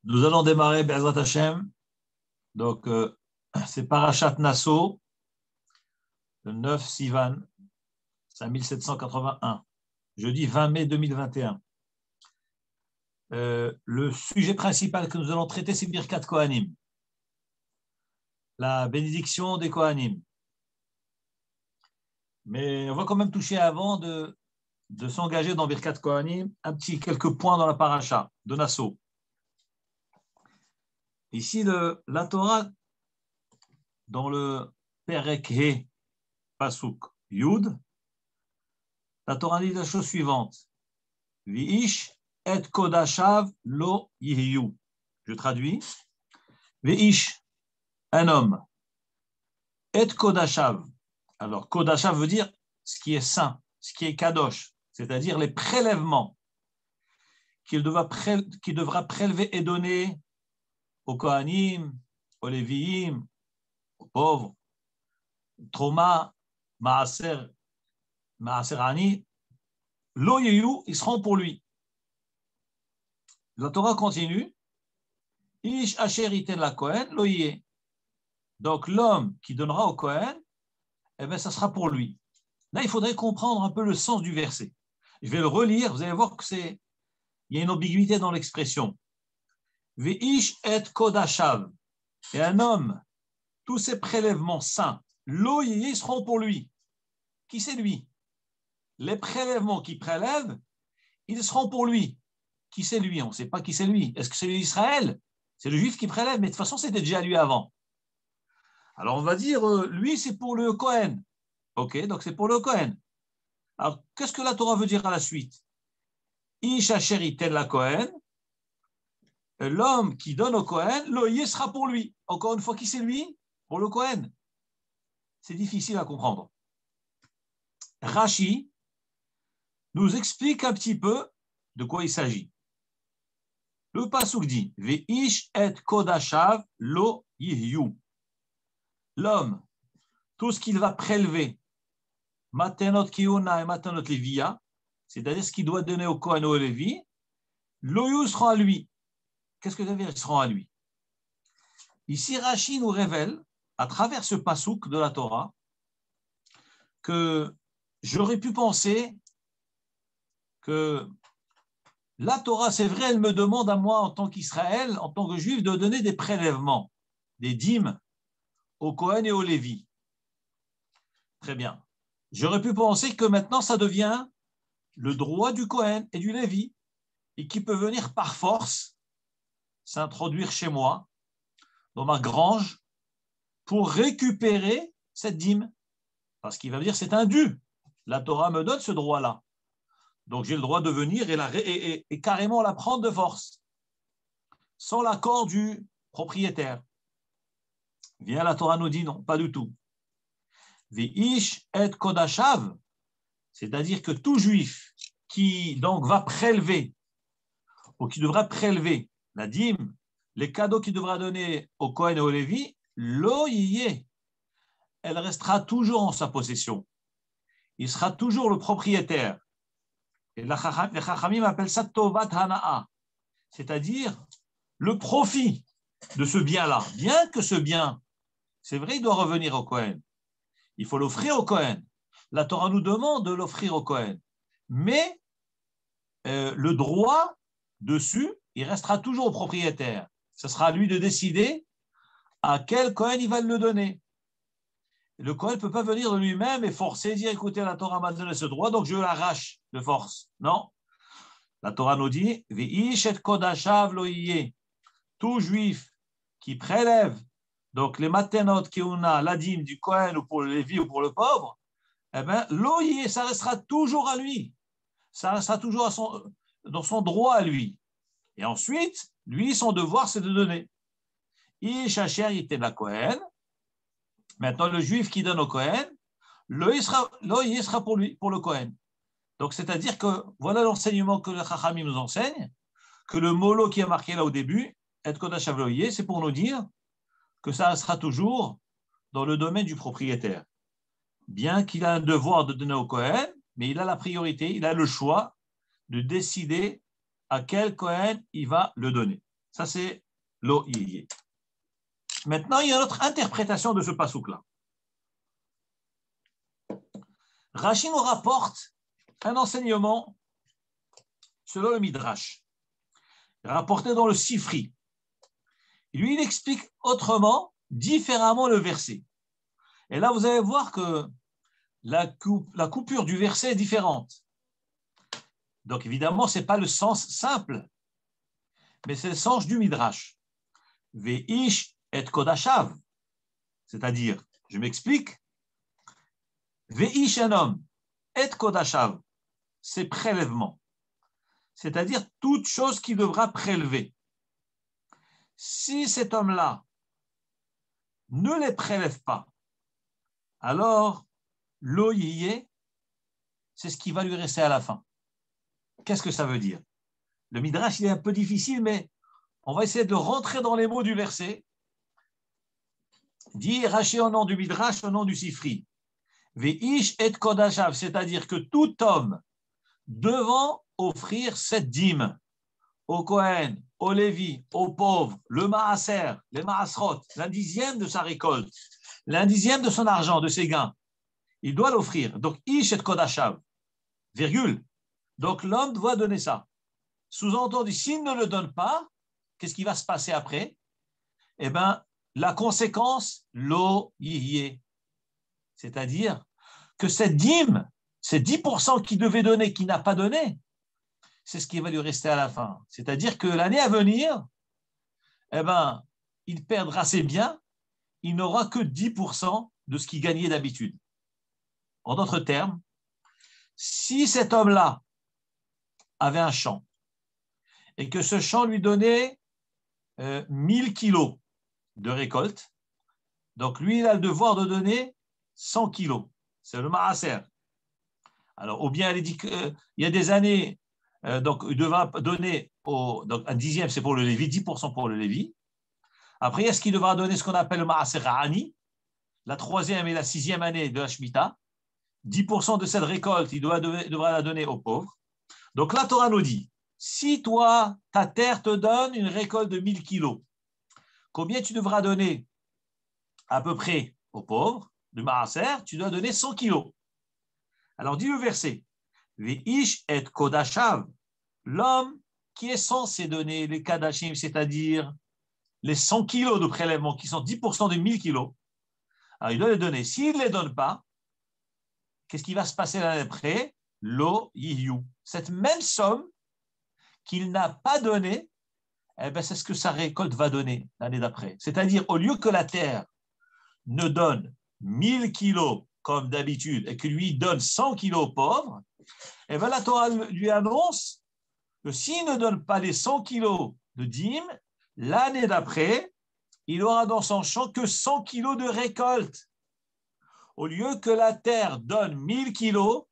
Nous allons démarrer Be'ezrat Hashem. Donc, c'est Parashat Nasso, le 9 Sivan, 5781, jeudi 20 mai 2021. Le sujet principal que nous allons traiter, c'est Birkat Kohanim, la bénédiction des Kohanim. Mais on va quand même toucher avant de s'engager dans Birkat Kohanim, quelques points dans la paracha de Nasso. Ici, la Torah, dans le Perek He, Pasuk Yud, la Torah dit la chose suivante. Vi'ish et kodashav lo yihiyu. Je traduis. Vi'ish, un homme. Et kodashav. Alors, kodashav veut dire ce qui est saint, ce qui est kadosh, c'est-à-dire les prélèvements qu'il devra prélever et donner aux Kohanim, aux Léviim, aux pauvres, Troma, Maaser Ani, Lo Yehu, ils seront pour lui. La Torah continue. Ish asher iten la Kohen, Lo Yeh. Donc l'homme qui donnera au Kohen, eh bien, ça sera pour lui. Là, il faudrait comprendre un peu le sens du verset. Je vais le relire, vous allez voir qu'il y a une ambiguïté dans l'expression. Ve'ish et kodashav. Et un homme, tous ces prélèvements saints, lo yeh seront pour lui. Qui c'est lui? Les prélèvements qu'il prélève, ils seront pour lui. Qui c'est lui? On ne sait pas qui c'est lui. Est-ce que c'est l'Israël? C'est le juif qui prélève, mais de toute façon, c'était déjà lui avant. Alors, on va dire, lui, c'est pour le Kohen. Ok, donc c'est pour le Kohen. Alors, qu'est-ce que la Torah veut dire à la suite? Ish asher iten la Kohen. L'homme qui donne au Kohen, l'oyer sera pour lui. Encore une fois, qui c'est lui? Pour le Kohen. C'est difficile à comprendre. Rashi nous explique un petit peu de quoi il s'agit. Le pasuk dit Ve'ish et kodashav lo yihyu. L'homme, tout ce qu'il va prélever, matenot kiuna et matenot levia, c'est-à-dire ce qu'il doit donner au Kohen ou au Lévi, l'oyu sera à lui. Qu'est-ce que ça veut dire? Ils seront à lui. Ici, Rashi nous révèle, à travers ce pasuk de la Torah, que j'aurais pu penser que la Torah, c'est vrai, elle me demande à moi, en tant qu'Israël, en tant que juif, de donner des prélèvements, des dîmes au Kohen et au Lévi. Très bien. J'aurais pu penser que maintenant, ça devient le droit du Kohen et du Lévi, et qui peut venir par force s'introduire chez moi, dans ma grange, pour récupérer cette dîme. Parce qu'il va me dire c'est un dû. La Torah me donne ce droit-là. Donc j'ai le droit de venir et carrément la prendre de force, sans l'accord du propriétaire. Bien, la Torah nous dit non, pas du tout. Ve'ish et kodashav, c'est-à-dire que tout juif qui donc va prélever, ou qui devra prélever la dîme, les cadeaux qu'il devra donner au Kohen et au Lévi, lo yeh, elle restera toujours en sa possession. Il sera toujours le propriétaire. Et les Chachamim appellent ça Tovat Hana'a, c'est-à-dire le profit de ce bien-là. Bien que ce bien, c'est vrai, il doit revenir au Kohen. Il faut l'offrir au Kohen. La Torah nous demande de l'offrir au Kohen. Mais le droit dessus, il restera toujours au propriétaire. Ce sera à lui de décider à quel Kohen il va le donner. Le Kohen ne peut pas venir de lui-même et forcer, dire écoutez, la Torah m'a donné ce droit, donc je l'arrache de force. Non. La Torah nous dit Ve'ish et kodashav lo yeh. Tout juif qui prélève donc les matenot kiuna, la dîme du Kohen ou pour le Lévi ou pour le pauvre, eh bien, lo yeh, ça restera toujours à lui. Ça restera toujours dans son droit à lui. Et ensuite, lui, son devoir, c'est de donner. Ish asher iten la Kohen. Maintenant, le juif qui donne au Kohen, l'oïe sera pour lui, pour le Kohen. Donc, c'est-à-dire que voilà l'enseignement que le Chachamim nous enseigne, que le molo qui est marqué là au début, et kodashav lo yeh, c'est pour nous dire que ça sera toujours dans le domaine du propriétaire. Bien qu'il a un devoir de donner au Kohen, mais il a la priorité, il a le choix de décider à quel Kohen il va le donner. Ça, c'est lo yiyé. Maintenant, il y a une autre interprétation de ce pasouk-là. Rashi nous rapporte un enseignement selon le Midrash, rapporté dans le Sifri. Lui, il explique autrement, différemment le verset. Et là, vous allez voir que la coupure du verset est différente. Donc, évidemment, ce n'est pas le sens simple, mais c'est le sens du Midrash. Ve'ish et kodashav, c'est-à-dire, je m'explique, Ve'ish un homme, et kodashav, c'est prélèvement, c'est-à-dire toute chose qu'il devra prélever. Si cet homme-là ne les prélève pas, alors l'oyé, c'est ce qui va lui rester à la fin. Qu'est-ce que ça veut dire? Le Midrash, il est un peu difficile, mais on va essayer de rentrer dans les mots du verset. Dit Rashi au nom du Midrash, au nom du Sifri. Ve'ish et kodashav, c'est-à-dire que tout homme devant offrir cette dîme au Kohen, au Lévi, aux pauvres, le Maaser, les Maasrot, l'un dixième de sa récolte, l'un dixième de son argent, de ses gains, il doit l'offrir. Donc, Ish et Kodashav, virgule. Donc, l'homme doit donner ça. Sous-entendu, s'il ne le donne pas, qu'est-ce qui va se passer après? Eh bien, la conséquence, lo yiyé. C'est-à-dire que cette dîme, ces 10% qu'il devait donner, qu'il n'a pas donné, c'est ce qui va lui rester à la fin. C'est-à-dire que l'année à venir, eh ben, il perdra ses biens, il n'aura que 10% de ce qu'il gagnait d'habitude. En d'autres termes, si cet homme-là avait un champ et que ce champ lui donnait 1000 kilos de récolte, donc lui, il a le devoir de donner 100 kilos. C'est le maaser. Alors, ou bien il dit qu'il y a des années, donc il devra donner donc un dixième, c'est pour le Lévi, 10% pour le Lévi. Après, est-ce qu'il devra donner ce qu'on appelle le maaser ani, la troisième et la sixième année de la Shemitah? 10% de cette récolte, il devra la donner aux pauvres. Donc, la Torah nous dit, si toi, ta terre te donne une récolte de 1000 kilos, combien tu devras donner à peu près aux pauvres de maaser? Tu dois donner 100 kilos. Alors, dit le verset, Ve'ish et kodashav, l'homme qui est censé donner les kadashim, c'est-à-dire les 100 kilos de prélèvement, qui sont 10% de 1000 kilos, alors il doit les donner. S'il ne les donne pas, qu'est-ce qui va se passer l'année après? Lo yiyu. Cette même somme qu'il n'a pas donnée, eh ben, c'est ce que sa récolte va donner l'année d'après. C'est-à-dire, au lieu que la terre ne donne 1000 kilos comme d'habitude et que lui donne 100 kilos aux pauvres, eh ben, la Torah lui annonce que s'il ne donne pas les 100 kilos de dîme, l'année d'après, il aura dans son champ que 100 kilos de récolte. Au lieu que la terre donne 1000 kilos,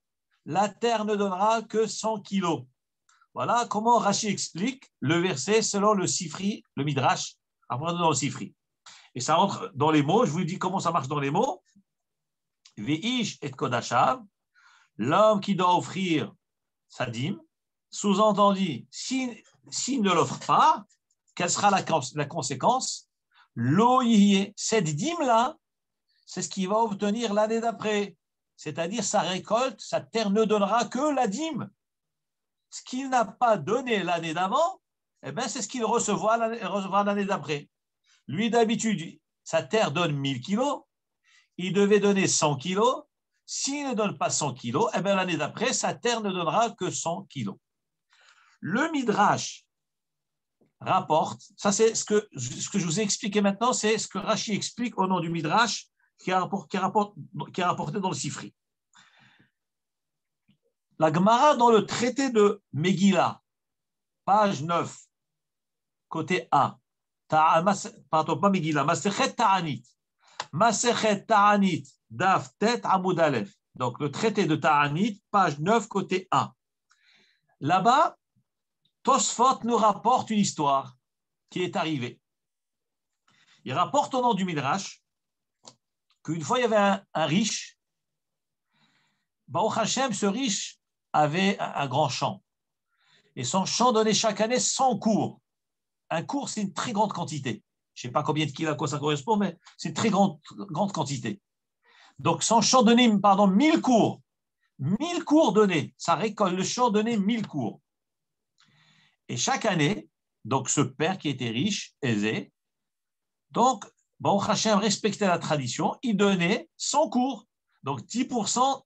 la terre ne donnera que 100 kilos. Voilà comment Rashi explique le verset selon le Sifri, le Midrash, après dans le Sifri. Et ça rentre dans les mots, je vous dis comment ça marche dans les mots. Ve'ish et kodashav, l'homme qui doit offrir sa dîme, sous-entendu, s'il ne l'offre pas, quelle sera la conséquence? Lo yiyé, cette dîme-là, c'est ce qu'il va obtenir l'année d'après. C'est-à-dire sa récolte, sa terre ne donnera que la dîme. Ce qu'il n'a pas donné l'année d'avant, eh ben, c'est ce qu'il recevra l'année d'après. Lui, d'habitude, sa terre donne 1000 kilos, il devait donner 100 kilos. S'il ne donne pas 100 kilos, eh ben, l'année d'après, sa terre ne donnera que 100 kilos. Le Midrash rapporte, ça c'est ce que je vous ai expliqué maintenant, c'est ce que Rashi explique au nom du Midrash qui est rapporté dans le Sifri. La Gemara dans le traité de Megillah, page 9, côté A, pardon, pas Megillah, Masechet Ta'anit, Masechet Ta'anit, Daf Tet Amud Aleph, donc le traité de Ta'anit, page 9, côté A. Là-bas, Tosfot nous rapporte une histoire qui est arrivée. Il rapporte au nom du Midrash qu'une fois il y avait un riche. Baruch Hashem, ce riche avait un grand champ. Et son champ donnait chaque année 100 cours. Un cours, c'est une très grande quantité. Je ne sais pas combien de kilos à quoi ça correspond, mais c'est une très grande quantité. Donc, son champ donnait, 1000 cours. 1000 cours donnés. Sa récolte, le champ donnait 1000 cours. Et chaque année, donc ce père qui était riche, aisé, donc, Baruch Hashem respectait la tradition, il donnait 100 cours. Donc, 10%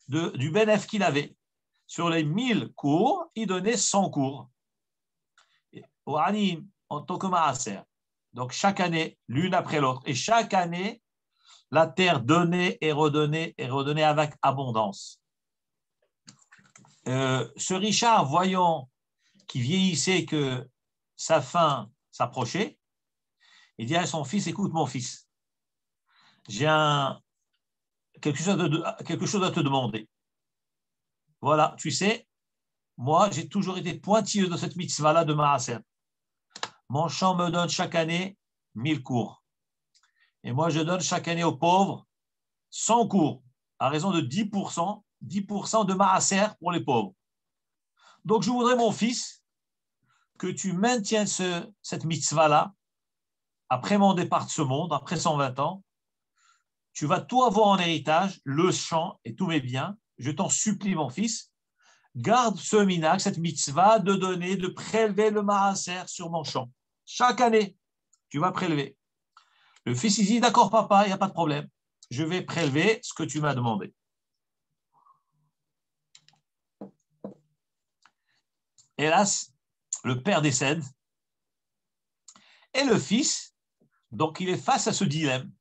du bénéfice qu'il avait. Sur les 1000 cours, il donnait 100 cours. Au Anim, en tant que Maaser. Donc, chaque année, l'une après l'autre. Et chaque année, la terre donnait et redonnait avec abondance. Ce Richard, voyant qu'il vieillissait, que sa fin s'approchait, il dit à son fils, écoute mon fils, j'ai quelque chose à te demander. Voilà, tu sais, moi, j'ai toujours été pointilleux de cette mitzvah-là de Maaser. Mon champ me donne chaque année 1000 cours. Et moi, je donne chaque année aux pauvres 100 cours, à raison de 10% de Maaser pour les pauvres. Donc, je voudrais, mon fils, que tu maintiennes cette mitzvah-là après mon départ de ce monde, après 120 ans. Tu vas tout avoir en héritage, le champ et tous mes biens. Je t'en supplie, mon fils, garde ce minhag, cette mitzvah de donner, de prélever le maaser sur mon champ. Chaque année, tu vas prélever. Le fils, il dit, d'accord, papa, il n'y a pas de problème. Je vais prélever ce que tu m'as demandé. Hélas, le père décède et le fils, donc il est face à ce dilemme.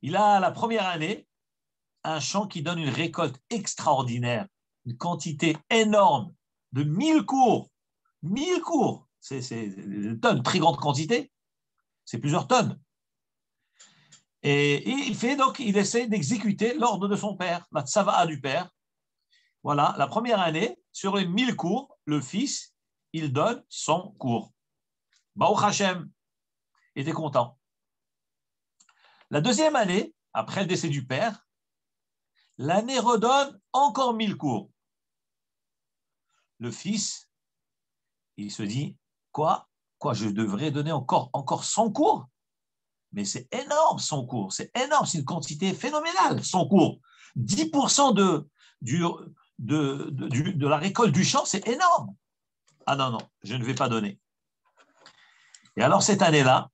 Il a la première année un champ qui donne une récolte extraordinaire, une quantité énorme de 1000 cours. 1000 cours, c'est une tonne, très grande quantité, c'est plusieurs tonnes. Et il essaie d'exécuter l'ordre de son père, la tsava'a du père. Voilà, la première année, sur les 1000 cours, le fils, il donne 100 cours. Baruch Hashem était content. La deuxième année, après le décès du père, l'année redonne encore 1000 cours. Le fils, il se dit, quoi, je devrais donner encore 100 cours? Mais c'est énorme, 100 cours, c'est énorme, c'est une quantité phénoménale, 100 cours. 10% de la récolte du champ, c'est énorme. Ah non, je ne vais pas donner. Et alors, cette année-là,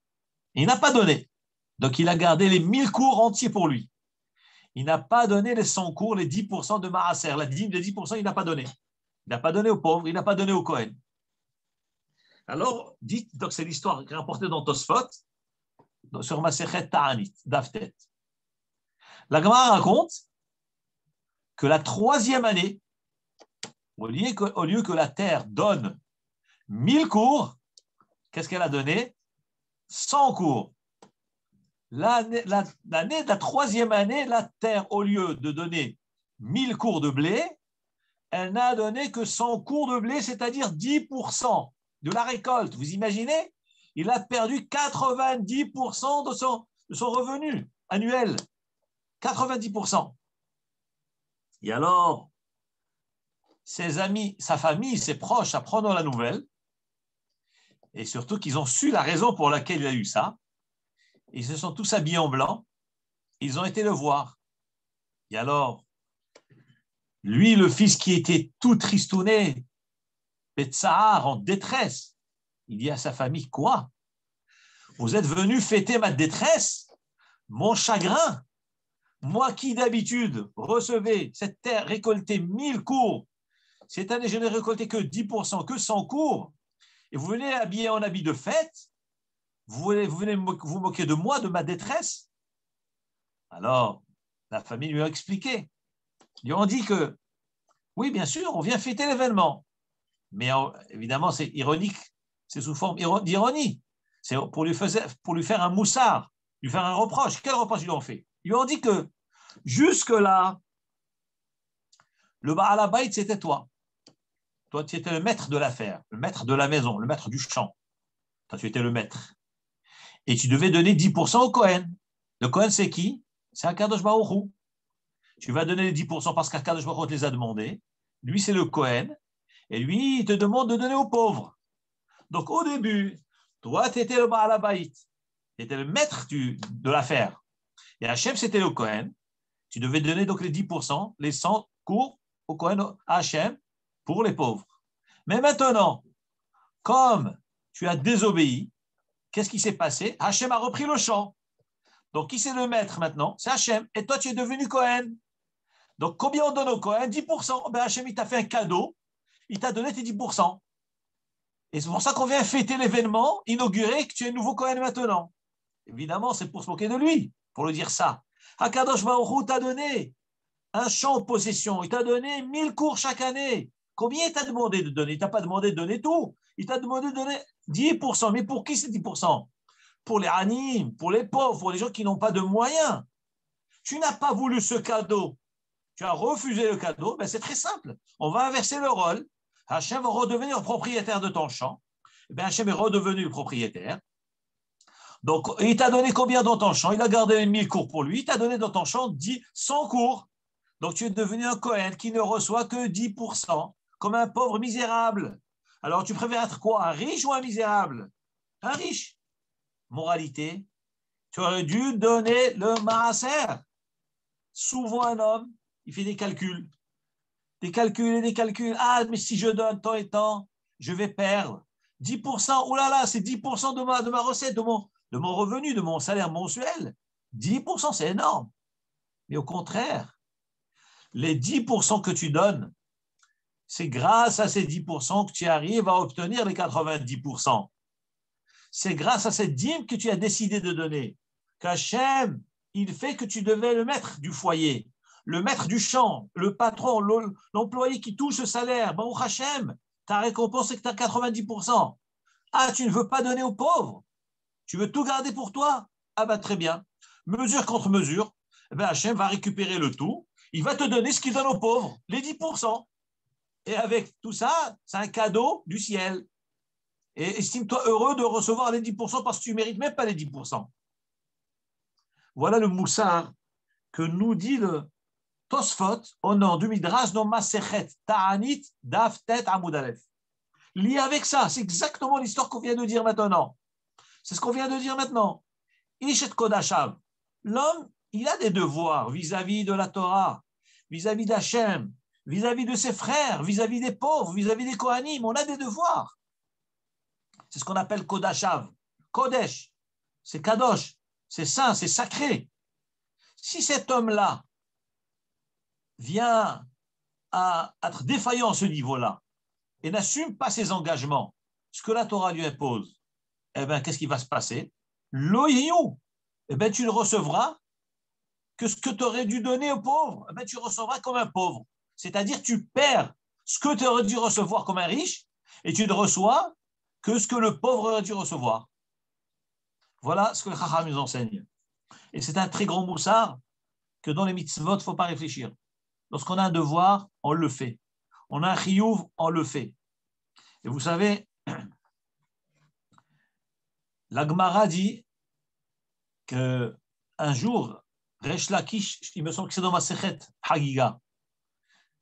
il n'a pas donné. Donc, il a gardé les 1000 cours entiers pour lui. Il n'a pas donné les 100 cours, les 10% de Maaser. La dîme de 10%, il n'a pas donné. Il n'a pas donné aux pauvres, il n'a pas donné aux Kohen. Alors, donc c'est l'histoire qui est rapportée dans Tosfot, sur Masechet Ta'anit, Daftet. La Gemara raconte que la troisième année, au lieu que la terre donne 1000 cours, qu'est-ce qu'elle a donné? 100 cours. L'année de la troisième année, la terre, au lieu de donner 1000 cours de blé, elle n'a donné que 100 cours de blé, c'est-à-dire 10% de la récolte. Vous imaginez? Il a perdu 90% de son revenu annuel. 90%. Et alors, ses amis, sa famille, ses proches apprennent la nouvelle, et surtout qu'ils ont su la raison pour laquelle il a eu ça. Ils se sont tous habillés en blanc, ils ont été le voir. Et alors, lui, le fils qui était tout tristouné, Betsahar, en détresse, il dit à sa famille, quoi? Vous êtes venus fêter ma détresse, mon chagrin? Moi qui d'habitude recevais cette terre récoltée 1000 cours, cette année je n'ai récolté que 10%, que 100 cours, et vous venez habiller en habit de fête, vous venez vous moquer de moi, de ma détresse? Alors, la famille lui a expliqué. Ils lui ont dit que, oui, bien sûr, on vient fêter l'événement. Mais évidemment, c'est ironique, c'est sous forme d'ironie. C'est pour lui faire un moussard, lui faire un reproche. Quel reproche ils lui ont fait? Ils lui ont dit que jusque-là, le Baal Habayit, c'était toi. Toi, tu étais le maître de l'affaire, le maître de la maison, le maître du champ. Toi, tu étais le maître. Et tu devais donner 10% au Kohen. Le Kohen, c'est qui? C'est Akadosh Baruch Hu. Tu vas donner les 10% parce qu'Akadosh Baruch Hu te les a demandés. Lui, c'est le Kohen. Et lui, il te demande de donner aux pauvres. Donc, au début, Toi, tu étais le Baal Habayit. Tu étais le maître de l'affaire. Et Hachem, c'était le Kohen. Tu devais donner donc les 10%, les 100 cours au Kohen, à Hachem, pour les pauvres. Mais maintenant, comme tu as désobéi, qu'est-ce qui s'est passé? Hachem a repris le champ. Donc, qui c'est le maître maintenant? C'est Hachem. Et toi, tu es devenu Kohen. Donc, combien on donne au Kohen? 10%. Ben, Hachem, il t'a fait un cadeau. Il t'a donné tes 10%. Et c'est pour ça qu'on vient fêter l'événement, inaugurer que tu es nouveau Kohen maintenant. Évidemment, c'est pour se moquer de lui, pour le dire ça. Hakadosh Baruch Hu t'a donné un champ en possession. Il t'a donné 1000 cours chaque année. Combien il t'a demandé de donner? Il t'a pas demandé de donner tout. Il t'a demandé de donner 10%. Mais pour qui c'est 10%? Pour les animes, pour les pauvres, pour les gens qui n'ont pas de moyens. Tu n'as pas voulu ce cadeau. Tu as refusé le cadeau. Ben, c'est très simple. On va inverser le rôle. Hachem va redevenir propriétaire de ton champ. Ben, Hachem est redevenu le propriétaire. Donc, il t'a donné combien dans ton champ? Il a gardé 1000 cours pour lui. Il t'a donné dans ton champ 100 cours. Donc, tu es devenu un Kohen qui ne reçoit que 10%, comme un pauvre misérable. Alors, tu préfères être quoi? Un riche ou un misérable? Un riche. Moralité, tu aurais dû donner le maaser. Souvent, un homme, il fait des calculs. Des calculs et des calculs. Ah, mais si je donne tant et tant, je vais perdre. 10%, oh là là, c'est 10% de ma recette, de mon revenu, de mon salaire mensuel. 10%, c'est énorme. Mais au contraire, les 10% que tu donnes, c'est grâce à ces 10% que tu arrives à obtenir les 90%. C'est grâce à cette dîme que tu as décidé de donner. Qu'Hachem, il fait que tu devais le maître du foyer, le maître du champ, le patron, l'employé qui touche le salaire. Baruch Hachem, ta récompense, c'est que tu as 90%. Ah, tu ne veux pas donner aux pauvres? Tu veux tout garder pour toi? Ah ben très bien. Mesure contre mesure, ben Hachem va récupérer le tout. Il va te donner ce qu'il donne aux pauvres, les 10%. Et avec tout ça, c'est un cadeau du ciel. Et estime-toi heureux de recevoir les 10% parce que tu ne mérites même pas les 10%. Voilà le moussard que nous dit le Tosfot au nom du Midrash dans Masechet Ta'anit Daftet Amud Aleph. Lié avec ça, c'est exactement l'histoire qu'on vient de dire maintenant. C'est ce qu'on vient de dire maintenant. Ishet Kodashav. L'homme, il a des devoirs vis-à-vis de la Torah, vis-à-vis d'Hachem, vis-à-vis de ses frères, vis-à-vis des pauvres, vis-à-vis des Kohanim. On a des devoirs. C'est ce qu'on appelle Kodashav. Kodesh, c'est Kadosh, c'est saint, c'est sacré. Si cet homme-là vient à être défaillant à ce niveau-là et n'assume pas ses engagements, ce que la Torah lui impose, eh bien, qu'est-ce qui va se passer? Loyou, eh bien, tu ne recevras que ce que tu aurais dû donner aux pauvres. Eh bien, tu recevras comme un pauvre. C'est-à-dire, tu perds ce que tu aurais dû recevoir comme un riche et tu ne reçois que ce que le pauvre aurait dû recevoir. Voilà ce que le Chacham nous enseigne. Et c'est un très grand moussard que dans les mitzvot, il ne faut pas réfléchir. Lorsqu'on a un devoir, on le fait. On a un chiyuv, on le fait. Et vous savez, la Gemara dit qu'un jour, Resh Lakish, il me semble que c'est dans ma Sechet Hagiga,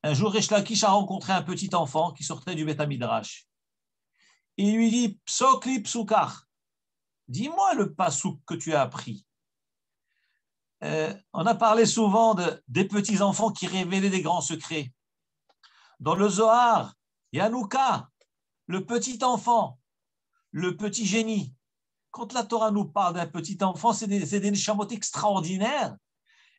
un jour Resh Lakish a rencontré un petit enfant qui sortait du Beth Midrash. Il lui dit, Psokli Psukar, dis-moi le pasouk que tu as appris. On a parlé souvent des petits-enfants qui révélaient des grands secrets. Dans le Zohar, Yanouka, le petit enfant, le petit génie. Quand la Torah nous parle d'un petit enfant, c'est des neshamot extraordinaires.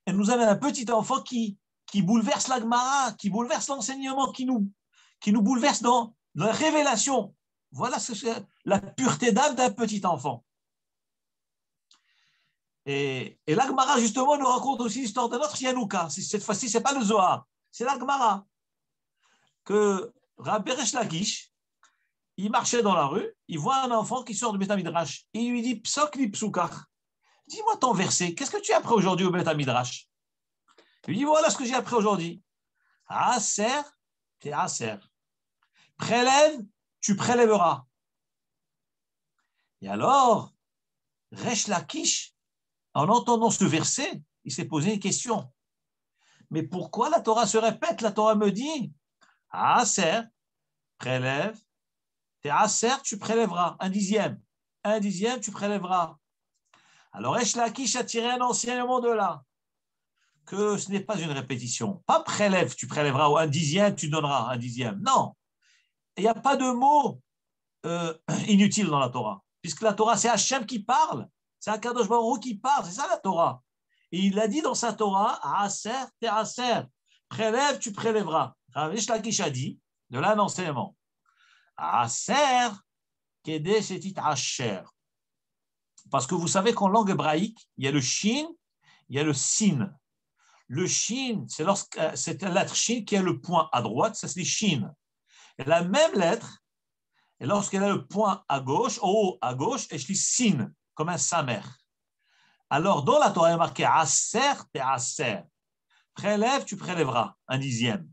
Elle nous amène un petit enfant qui bouleverse la Gemara, qui bouleverse l'enseignement, qui nous bouleverse dans la révélation. Voilà la pureté d'âme d'un petit enfant. Et la Gemara, justement, nous raconte aussi l'histoire d'un autre Yanouka. Cette fois-ci, ce n'est pas le Zohar, c'est la Gemara. Que Rabbi Resh Lakish, il marchait dans la rue, il voit un enfant qui sort du Beth Midrash. Et il lui dit, Psokli Psukar, dis-moi ton verset, qu'est-ce que tu as appris aujourd'hui au Beth Midrash? Il lui dit, voilà ce que j'ai appris aujourd'hui. Aser, t'es Aser. Prélève, tu prélèveras. Et alors, Resh Lakish, en entendant ce verset, il s'est posé une question. Mais pourquoi la Torah se répète? La Torah me dit, Aser, prélève, t'es Aser, tu prélèveras un dixième. un dixième, tu prélèveras. Alors, Resh Lakish a tiré un enseignement de là, que ce n'est pas une répétition. Pas prélève, tu prélèveras, ou un dixième, tu donneras un dixième. Non, il n'y a pas de mot inutile dans la Torah, puisque la Torah, c'est Hachem qui parle, c'est Akadosh Baruch Hu qui parle, c'est ça la Torah. Et il a dit dans sa Torah, Aser, te Aser, prélève, tu prélèveras. Resh Lakish a dit, de là un enseignement, Aser, Kede Shetit Asher. Parce que vous savez qu'en langue hébraïque, il y a le shin, il y a le sin. Le shin, c'est la lettre shin qui a le point à droite, ça c'est shin. Et la même lettre, et lorsqu'elle a le point à gauche, en haut à gauche, elle dit sin, comme un samer. Alors, dans la Torah, il est marqué aser te aser. Prélève, tu prélèveras un dixième.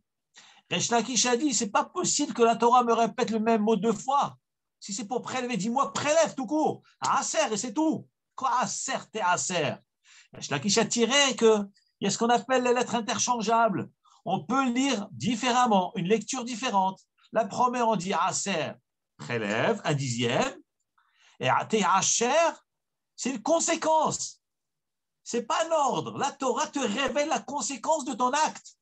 Resh Lakish a dit, c'est pas possible que la Torah me répète le même mot deux fois. Si c'est pour prélever, dis-moi, prélève tout court. Aser, et c'est tout. Quoi, aser, te aser? Resh Lakish a tiré qu'il y a ce qu'on appelle les lettres interchangeables. On peut lire différemment, une lecture différente. La première, on dit aser, prélève, un dixième. Et te aser, c'est une conséquence. Ce n'est pas un ordre. La Torah te révèle la conséquence de ton acte.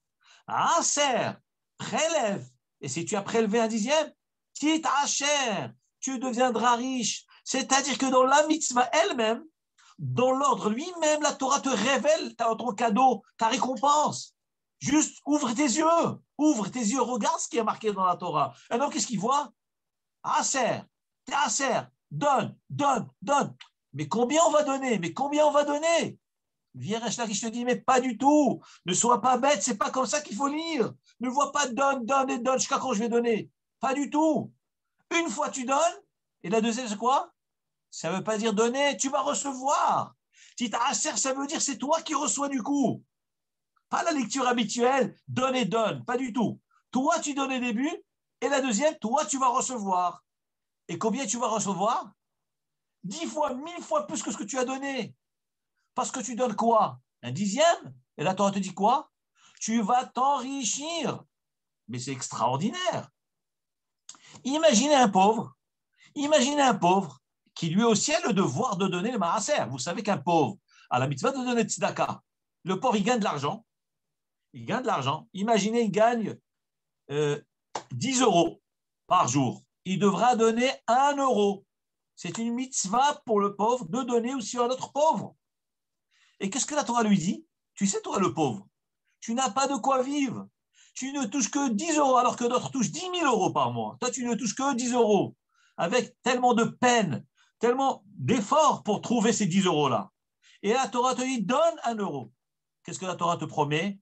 Aser, prélève. Et si tu as prélevé un dixième, tit acher, tu deviendras riche. C'est-à-dire que dans la mitzvah elle-même, dans l'ordre lui-même, la Torah te révèle ton cadeau, ta récompense. Juste ouvre tes yeux, regarde ce qui est marqué dans la Torah. Et donc, qu'est-ce qu'il voit? Aser, donne, donne, donne. Mais combien on va donner? Viens, Resh Lakish te dit, mais pas du tout. Ne sois pas bête, c'est pas comme ça qu'il faut lire. Ne vois pas donne, donne et donne jusqu'à quand je vais donner. Pas du tout. Une fois tu donnes, et la deuxième c'est quoi? Ça ne veut pas dire donner, tu vas recevoir. Tita'aser, ça veut dire c'est toi qui reçois du coup. Pas la lecture habituelle, donne et donne, pas du tout. Toi tu donnes au début, et la deuxième, toi tu vas recevoir. Et combien tu vas recevoir? 10 fois, 1000 fois plus que ce que tu as donné. Parce que tu donnes quoi? Un dixième? Et la Torah te dit quoi? Tu vas t'enrichir. Mais c'est extraordinaire. Imaginez un pauvre qui lui aussi a le devoir de donner le maaser. Vous savez qu'un pauvre a la mitzvah de donner tzedaka. Le pauvre, il gagne de l'argent. Imaginez, il gagne 10 euros par jour. Il devra donner 1 euro. C'est une mitzvah pour le pauvre de donner aussi à un autre pauvre. Et qu'est-ce que la Torah lui dit? Tu sais, toi, le pauvre, tu n'as pas de quoi vivre. Tu ne touches que 10 euros alors que d'autres touchent 10 000 euros par mois. Toi, tu ne touches que 10 euros avec tellement de peine, tellement d'efforts pour trouver ces 10 euros-là. Et la Torah te dit, donne 1 euro. Qu'est-ce que la Torah te promet?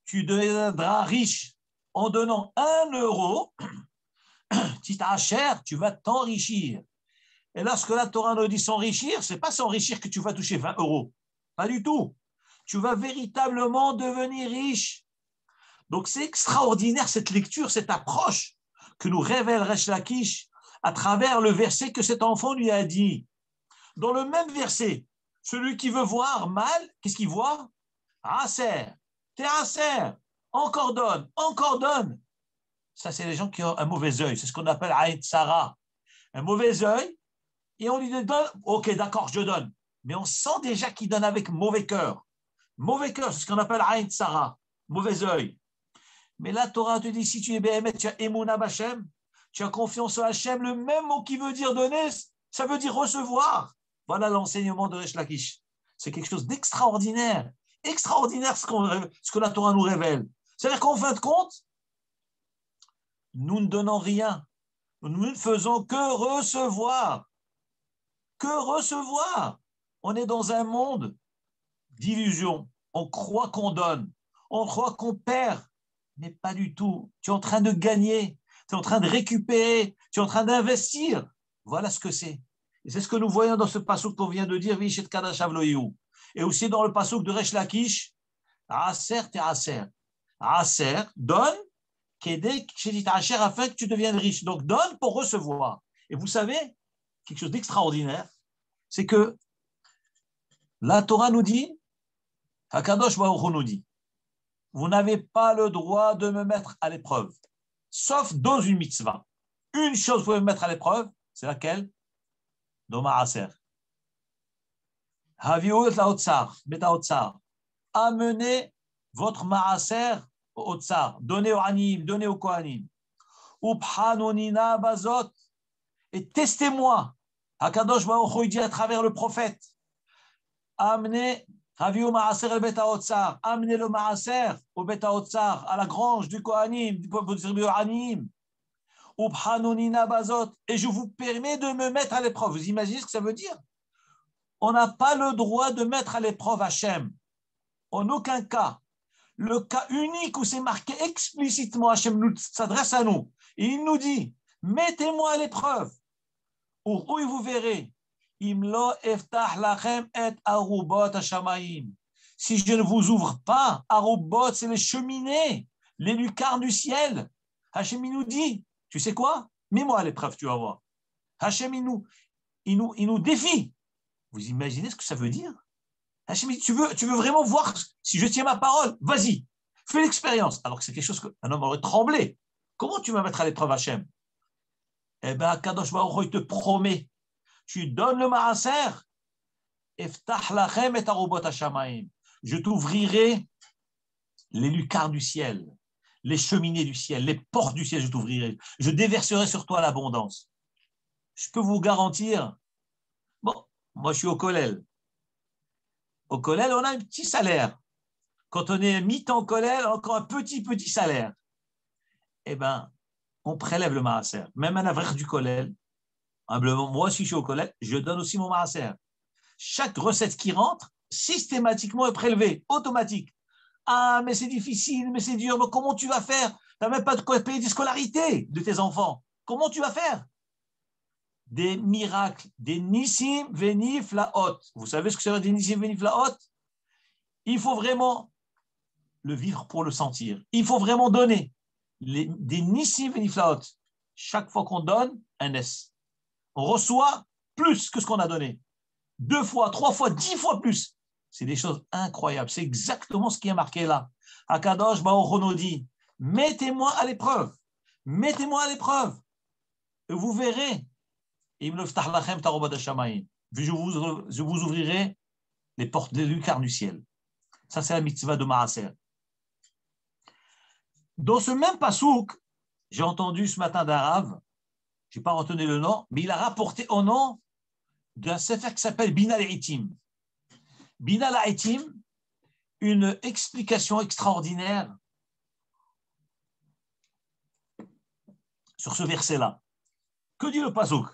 Tu deviendras riche en donnant 1 euro. Si tu as cher, tu vas t'enrichir. Et lorsque la Torah nous dit s'enrichir, ce n'est pas s'enrichir que tu vas toucher 20 euros. Pas du tout. Tu vas véritablement devenir riche. Donc c'est extraordinaire cette lecture, cette approche que nous révèle Resh Lakish à travers le verset que cet enfant lui a dit. Dans le même verset, celui qui veut voir mal, qu'est-ce qu'il voit? Aser, t'es aser, encore donne, encore donne. Ça, c'est les gens qui ont un mauvais œil. C'est ce qu'on appelle Aït Sarah. Un mauvais œil, et on lui donne, ok, d'accord, je donne. Mais on sent déjà qu'il donne avec mauvais cœur. Mauvais cœur, c'est ce qu'on appelle Aïn Sarah, mauvais œil. Mais la Torah te dit, si tu es Béhémet, tu as Emouna Bachem, tu as confiance en Hachem, le même mot qui veut dire donner, ça veut dire recevoir. Voilà l'enseignement de Resh Lakish. C'est quelque chose d'extraordinaire. Extraordinaire ce que la Torah nous révèle. C'est-à-dire qu'en fin de compte, nous ne donnons rien. Nous ne faisons que recevoir. Que recevoir. On est dans un monde d'illusion. On croit qu'on donne. On croit qu'on perd. Mais pas du tout. Tu es en train de gagner. Tu es en train de récupérer. Tu es en train d'investir. Voilà ce que c'est. Et c'est ce que nous voyons dans ce passouk qu'on vient de dire, Vishet Kadashav Loyou. Et aussi dans le passouk de Resh Lakish, Aser te Aser. Aser, donne, Kedek Shedit Asher, afin que tu deviennes riche. Donc donne pour recevoir. Et vous savez, quelque chose d'extraordinaire, c'est que la Torah nous dit, Hakadosh Baruch Hu nous dit, vous n'avez pas le droit de me mettre à l'épreuve, sauf dans une mitzvah. Une chose vous pouvez me mettre à l'épreuve, c'est laquelle? dans Maaser. Haviou et la Otsar, Beta Otsar. Amenez votre Maaser au Otsar. Donnez au Anim, donnez au Kohanim. Uphanonina Bazot. Et testez-moi. Hakadosh Baruch Hu dit à travers le prophète. Amenez Haviou Maaser el Beta Otsar. Amenez le Maaser au Beta Otsar, à la grange du Kohanim, du peuple distribué au Anim. Uphanonina Bazot. Et je vous permets de me mettre à l'épreuve. Vous imaginez ce que ça veut dire? On n'a pas le droit de mettre à l'épreuve Hachem. En aucun cas. Le cas unique où c'est marqué explicitement, Hachem s'adresse à nous. Et il nous dit, mettez-moi à l'épreuve. Ou vous verrez. Imlo eftah lachem et arubot hashamayim. Si je ne vous ouvre pas, arubot, c'est les cheminées, les lucarnes du ciel. Hachem, il nous dit, tu sais quoi? Mets-moi à l'épreuve, tu vas voir. Hachem, il nous défie. Vous imaginez ce que ça veut dire? Hachem, tu veux vraiment voir si je tiens ma parole? Vas-y, fais l'expérience. Alors que c'est quelque chose qu'un homme aurait tremblé. Comment tu vas mettre à l'épreuve Hachem? Eh bien, Kadosh Baruch Hu, il te promet. Tu donnes le maaser. Eftach lachem et arubot hashamayim. Je t'ouvrirai les lucarnes du ciel, les cheminées du ciel, les portes du ciel, je t'ouvrirai. Je déverserai sur toi l'abondance. Je peux vous garantir. Bon, moi, je suis au Kollel. Au Kollel, on a un petit salaire. Quand on est mi-temps au Kollel, encore un petit salaire. Eh bien, on prélève le maaser. Même un avraire du Kollel, humblement, moi, si je suis au Kollel, je donne aussi mon maaser. Chaque recette qui rentre, systématiquement est prélevée, automatique. Ah, mais c'est difficile, mais c'est dur. Mais comment tu vas faire? Tu n'as même pas de quoi payer des scolarités de tes enfants. Comment tu vas faire? Des miracles, des nissim venif laot. Vous savez ce que c'est des nissim venif laot? Il faut vraiment le vivre pour le sentir. Il faut vraiment donner des nissim venif laot. Chaque fois qu'on donne, un S. On reçoit plus que ce qu'on a donné. 2 fois, 3 fois, 10 fois plus. C'est des choses incroyables. C'est exactement ce qui est marqué là. Akadosh Baruch Hu dit, mettez-moi à l'épreuve. Mettez-moi à l'épreuve. Et vous verrez. Je vous ouvrirai les portes, les lucarnes du ciel. Ça, c'est la mitzvah de Maaser. Dans ce même pasouk, j'ai entendu ce matin d'un Rav, je n'ai pas retenu le nom, mais il a rapporté au nom d'un sefer qui s'appelle Bina Le'itim. Bina Le'itim, une explication extraordinaire sur ce verset-là. Que dit le pasouk?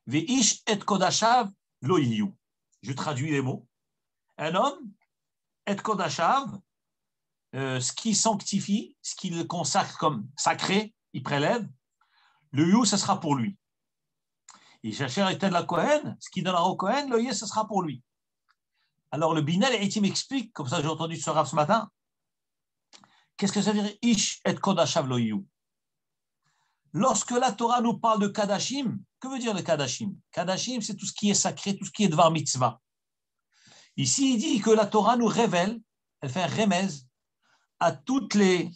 Ve'ish et kodashav lo yiyu. Je traduis les mots. Un homme, et kodashav, ce qui sanctifie, ce qui le consacre comme sacré, il prélève, le yu, ce sera pour lui. Et Jacher était de la Kohen, ce qui donnera au Kohen, le yu, ce sera pour lui. Alors le Binal Eitim explique, comme ça j'ai entendu ce Rav ce matin, qu'est-ce que ça veut dire Ish et kodashav lo yiyu? Lorsque la Torah nous parle de Kadashim, que veut dire le Kadashim? Kadashim, c'est tout ce qui est sacré, tout ce qui est Dvar Mitzvah. Ici, il dit que la Torah nous révèle, elle fait un remez à toutes les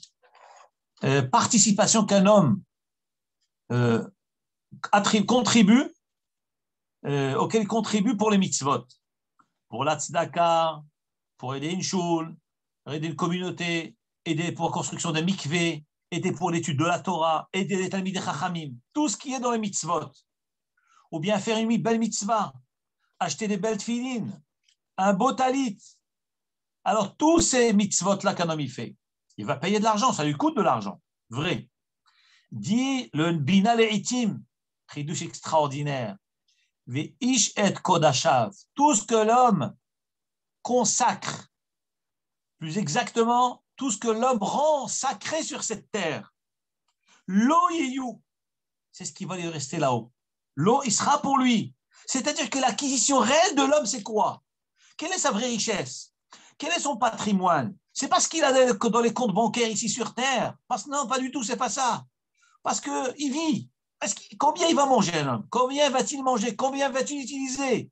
participations qu'un homme contribue, auxquelles il contribue pour les mitzvot. Pour la tzedaka, pour aider une shul, pour aider une communauté, aider pour la construction d'un mikvé, aider pour l'étude de la Torah, aider les Talmidei Chachamim, tout ce qui est dans les mitzvot. Ou bien faire une belle mitzvah, acheter des belles tefilines, un beau talit. Alors, tous ces mitzvot-là qu'un homme y fait, il va payer de l'argent, ça lui coûte de l'argent. Vrai. Dit le Bina Le'itim, chidouche extraordinaire, Ve'ish et kodashav, tout ce que l'homme consacre, plus exactement, tout ce que l'homme rend sacré sur cette terre. Lo yeyu, c'est ce qui va lui rester là-haut. L'eau, il sera pour lui. C'est-à-dire que l'acquisition réelle de l'homme, c'est quoi? Quelle est sa vraie richesse? Quel est son patrimoine? C'est pas ce qu'il a dans les comptes bancaires ici sur Terre. Parce que non, pas du tout, c'est pas ça. Parce qu'il vit. Combien il va manger, un homme? Combien va-t-il manger? Combien va-t-il utiliser? Il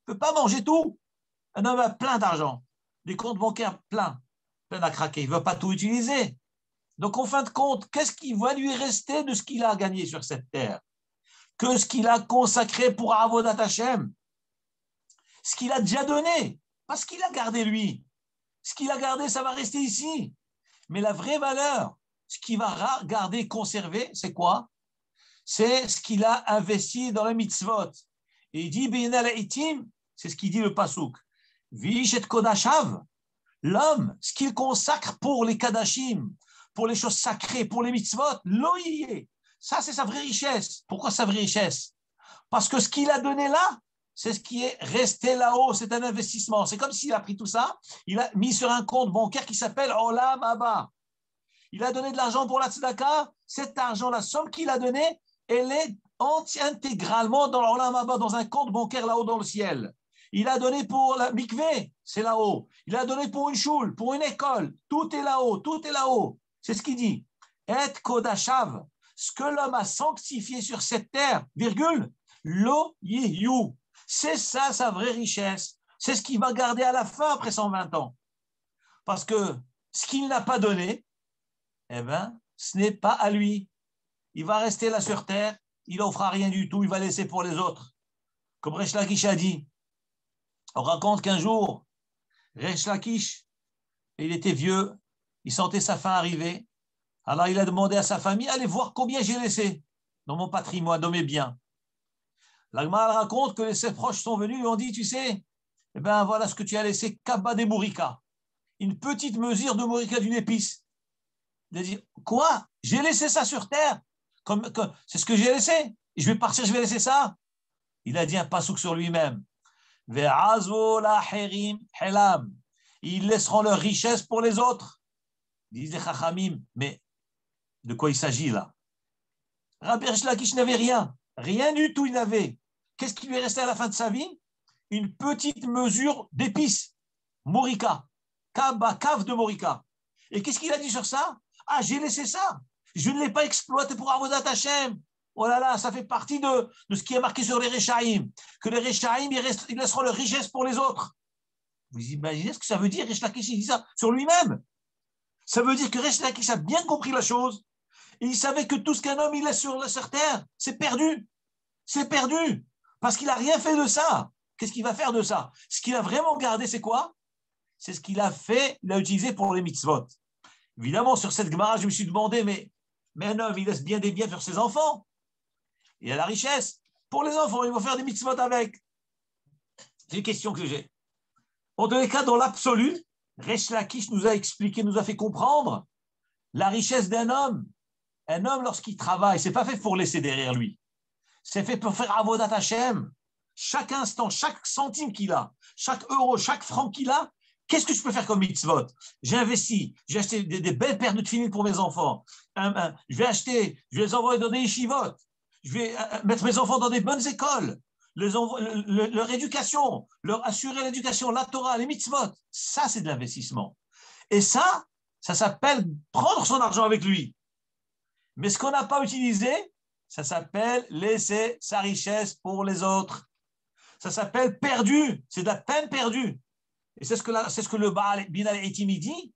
ne peut pas manger tout. Un homme a plein d'argent. Des comptes bancaires plein à craquer. Il ne veut pas tout utiliser. Donc, en fin de compte, qu'est-ce qui va lui rester de ce qu'il a gagné sur cette terre? que ce qu'il a consacré pour Avodat Hashem, ce qu'il a déjà donné, pas ce qu'il a gardé lui. Ce qu'il a gardé, ça va rester ici. Mais la vraie valeur, ce qu'il va garder, conserver, c'est quoi? C'est ce qu'il a investi dans la mitzvot. Et il dit, c'est ce qu'il dit le Pasuk. Vish et Kodashav, l'homme, ce qu'il consacre pour les Kadashim, pour les choses sacrées, pour les mitzvot, loïe. Ça, c'est sa vraie richesse. Pourquoi sa vraie richesse? Parce que ce qu'il a donné là, c'est ce qui est resté là-haut, c'est un investissement. C'est comme s'il a pris tout ça, il a mis sur un compte bancaire qui s'appelle Olam Haba. Il a donné de l'argent pour la tzedaka, cet argent, la somme qu'il a donnée, elle est intégralement dans l'Olam Haba, dans un compte bancaire là-haut dans le ciel. Il a donné pour la mikveh, c'est là-haut. Il a donné pour une choule, pour une école, tout est là-haut, tout est là-haut. C'est ce qu'il dit. Et kodashav, ce que l'homme a sanctifié sur cette terre, virgule, lo yiyu. C'est ça sa vraie richesse. C'est ce qu'il va garder à la fin après 120 ans. Parce que ce qu'il n'a pas donné, eh ben, ce n'est pas à lui. Il va rester là sur terre, il n'offrira rien du tout, il va laisser pour les autres. Comme Resh Lakish a dit, on raconte qu'un jour, Resh Lakish, il était vieux, il sentait sa fin arriver. Alors il a demandé à sa famille, allez voir combien j'ai laissé dans mon patrimoine, dans mes biens. La Gemara raconte que ses proches sont venus et lui ont dit, tu sais, eh ben voilà ce que tu as laissé, Kabba de Mourika, une petite mesure de Mourika d'une épice. Il a dit, quoi? J'ai laissé ça sur terre, c'est ce que j'ai laissé, et je vais partir, je vais laisser ça. Il a dit un pasouk sur lui-même. Ils laisseront leur richesse pour les autres. Disent les Chachamim, mais de quoi il s'agit là? Rabbi Resh Lakish n'avait rien du tout il n'avait. Qu'est-ce qui lui est resté à la fin de sa vie? Une petite mesure d'épices, Morika, cave de Morika. Et qu'est-ce qu'il a dit sur ça? Ah, j'ai laissé ça. Je ne l'ai pas exploité pour Avodat Hashem. Oh là là, ça fait partie de ce qui est marqué sur les Rechaïm. Que les Rechaïm, ils laisseront leur richesse pour les autres. Vous imaginez ce que ça veut dire? Resh Lakish, il dit ça sur lui-même. Ça veut dire que Resh Lakish a bien compris la chose. Et il savait que tout ce qu'un homme il laisse sur terre, c'est perdu. C'est perdu. Parce qu'il n'a rien fait de ça. Qu'est-ce qu'il va faire de ça? Ce qu'il a vraiment gardé, c'est quoi? C'est ce qu'il a fait, il a utilisé pour les mitzvot. Évidemment, sur cette Gemara, je me suis demandé, mais un homme, il laisse bien des biens sur ses enfants. Il a la richesse. Pour les enfants, ils vont faire des mitzvot avec. C'est une question que j'ai. En tous les cas, dans l'absolu, Resh Lakish nous a expliqué, nous a fait comprendre la richesse d'un homme. Un homme, lorsqu'il travaille, ce n'est pas fait pour laisser derrière lui. C'est fait pour faire Avodat Hashem. Chaque instant, chaque centime qu'il a, chaque euro, chaque franc qu'il a, qu'est-ce que je peux faire comme mitzvot? J'ai investi, j'ai acheté des belles paires de tefilines pour mes enfants. Je vais les envoyer dans des yeshivot. Je vais mettre mes enfants dans des bonnes écoles. Leur éducation, leur assurer l'éducation, la Torah, les mitzvot. Ça, c'est de l'investissement. Et ça s'appelle prendre son argent avec lui. Mais ce qu'on n'a pas utilisé, ça s'appelle laisser sa richesse pour les autres. Ça s'appelle perdu. C'est de la peine perdue. Et c'est ce que le Baal Bin al-Itimi dit.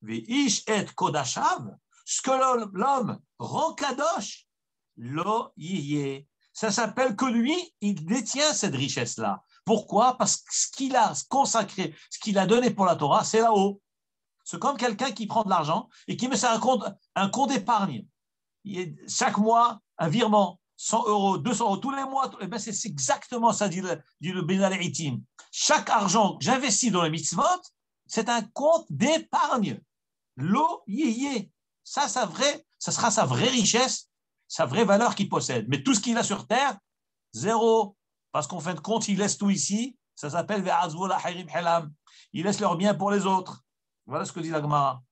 Ve'ish et kodashav, ce que l'homme rend kadosh, lo yiyeh. Ça s'appelle que lui, il détient cette richesse-là. Pourquoi? Parce que ce qu'il a consacré, ce qu'il a donné pour la Torah, c'est là-haut. C'est comme quelqu'un qui prend de l'argent et qui met ça un compte d'épargne. Chaque mois, un virement, 100 euros, 200 euros, tous les mois, eh ben c'est exactement ça, dit le Ben al-Itim. Chaque argent que j'investis dans les mitzvot, c'est un compte d'épargne. Lo yéyé. Ça sera sa vraie richesse, sa vraie valeur qu'il possède. Mais tout ce qu'il a sur terre, zéro. Parce qu'en fin de compte, il laisse tout ici. Ça s'appelle ve'azvu lahirim helam. Il laisse leur bien pour les autres. Voilà ce que dit la Gemara.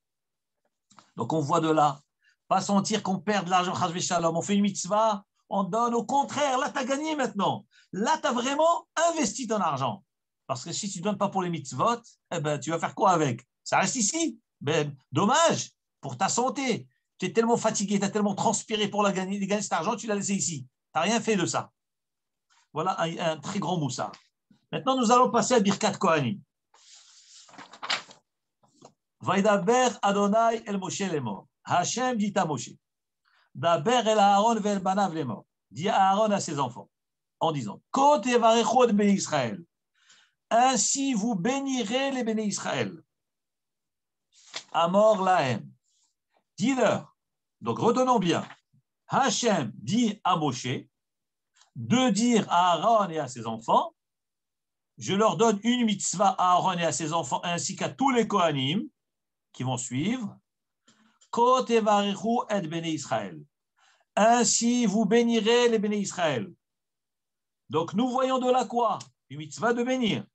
Donc on voit de là. Pas sentir qu'on perd de l'argent, on fait une mitzvah, on donne. Au contraire, là, tu as gagné maintenant. Là, tu as vraiment investi ton argent. Parce que si tu ne donnes pas pour les mitzvot, eh ben, tu vas faire quoi avec? Ça reste ici. Ben, dommage pour ta santé. Tu es tellement fatigué, tu as tellement transpiré pour gagner cet argent, tu l'as laissé ici. Tu n'as rien fait de ça. Voilà un très grand moussard. Maintenant, nous allons passer à Birkat Kohanim. Vaidaber Adonai el Moshe lemor. Hachem dit à Moshe, Daber el Aaron ve'el banav lemor. dit Aaron à ses enfants, en disant, Kot evarechu et Béné Israël. Ainsi vous bénirez les Béné Israël. Amor lahem. Dis-leur. Donc retenons bien. Hachem dit à Moshe de dire à Aaron et à ses enfants, je leur donne une mitzvah à Aaron et à ses enfants ainsi qu'à tous les Kohanim qui vont suivre. Kot evarechu et Béné Israël. Ainsi vous bénirez les Béné Israël. Donc nous voyons de là quoi? Une mitzvah de bénir.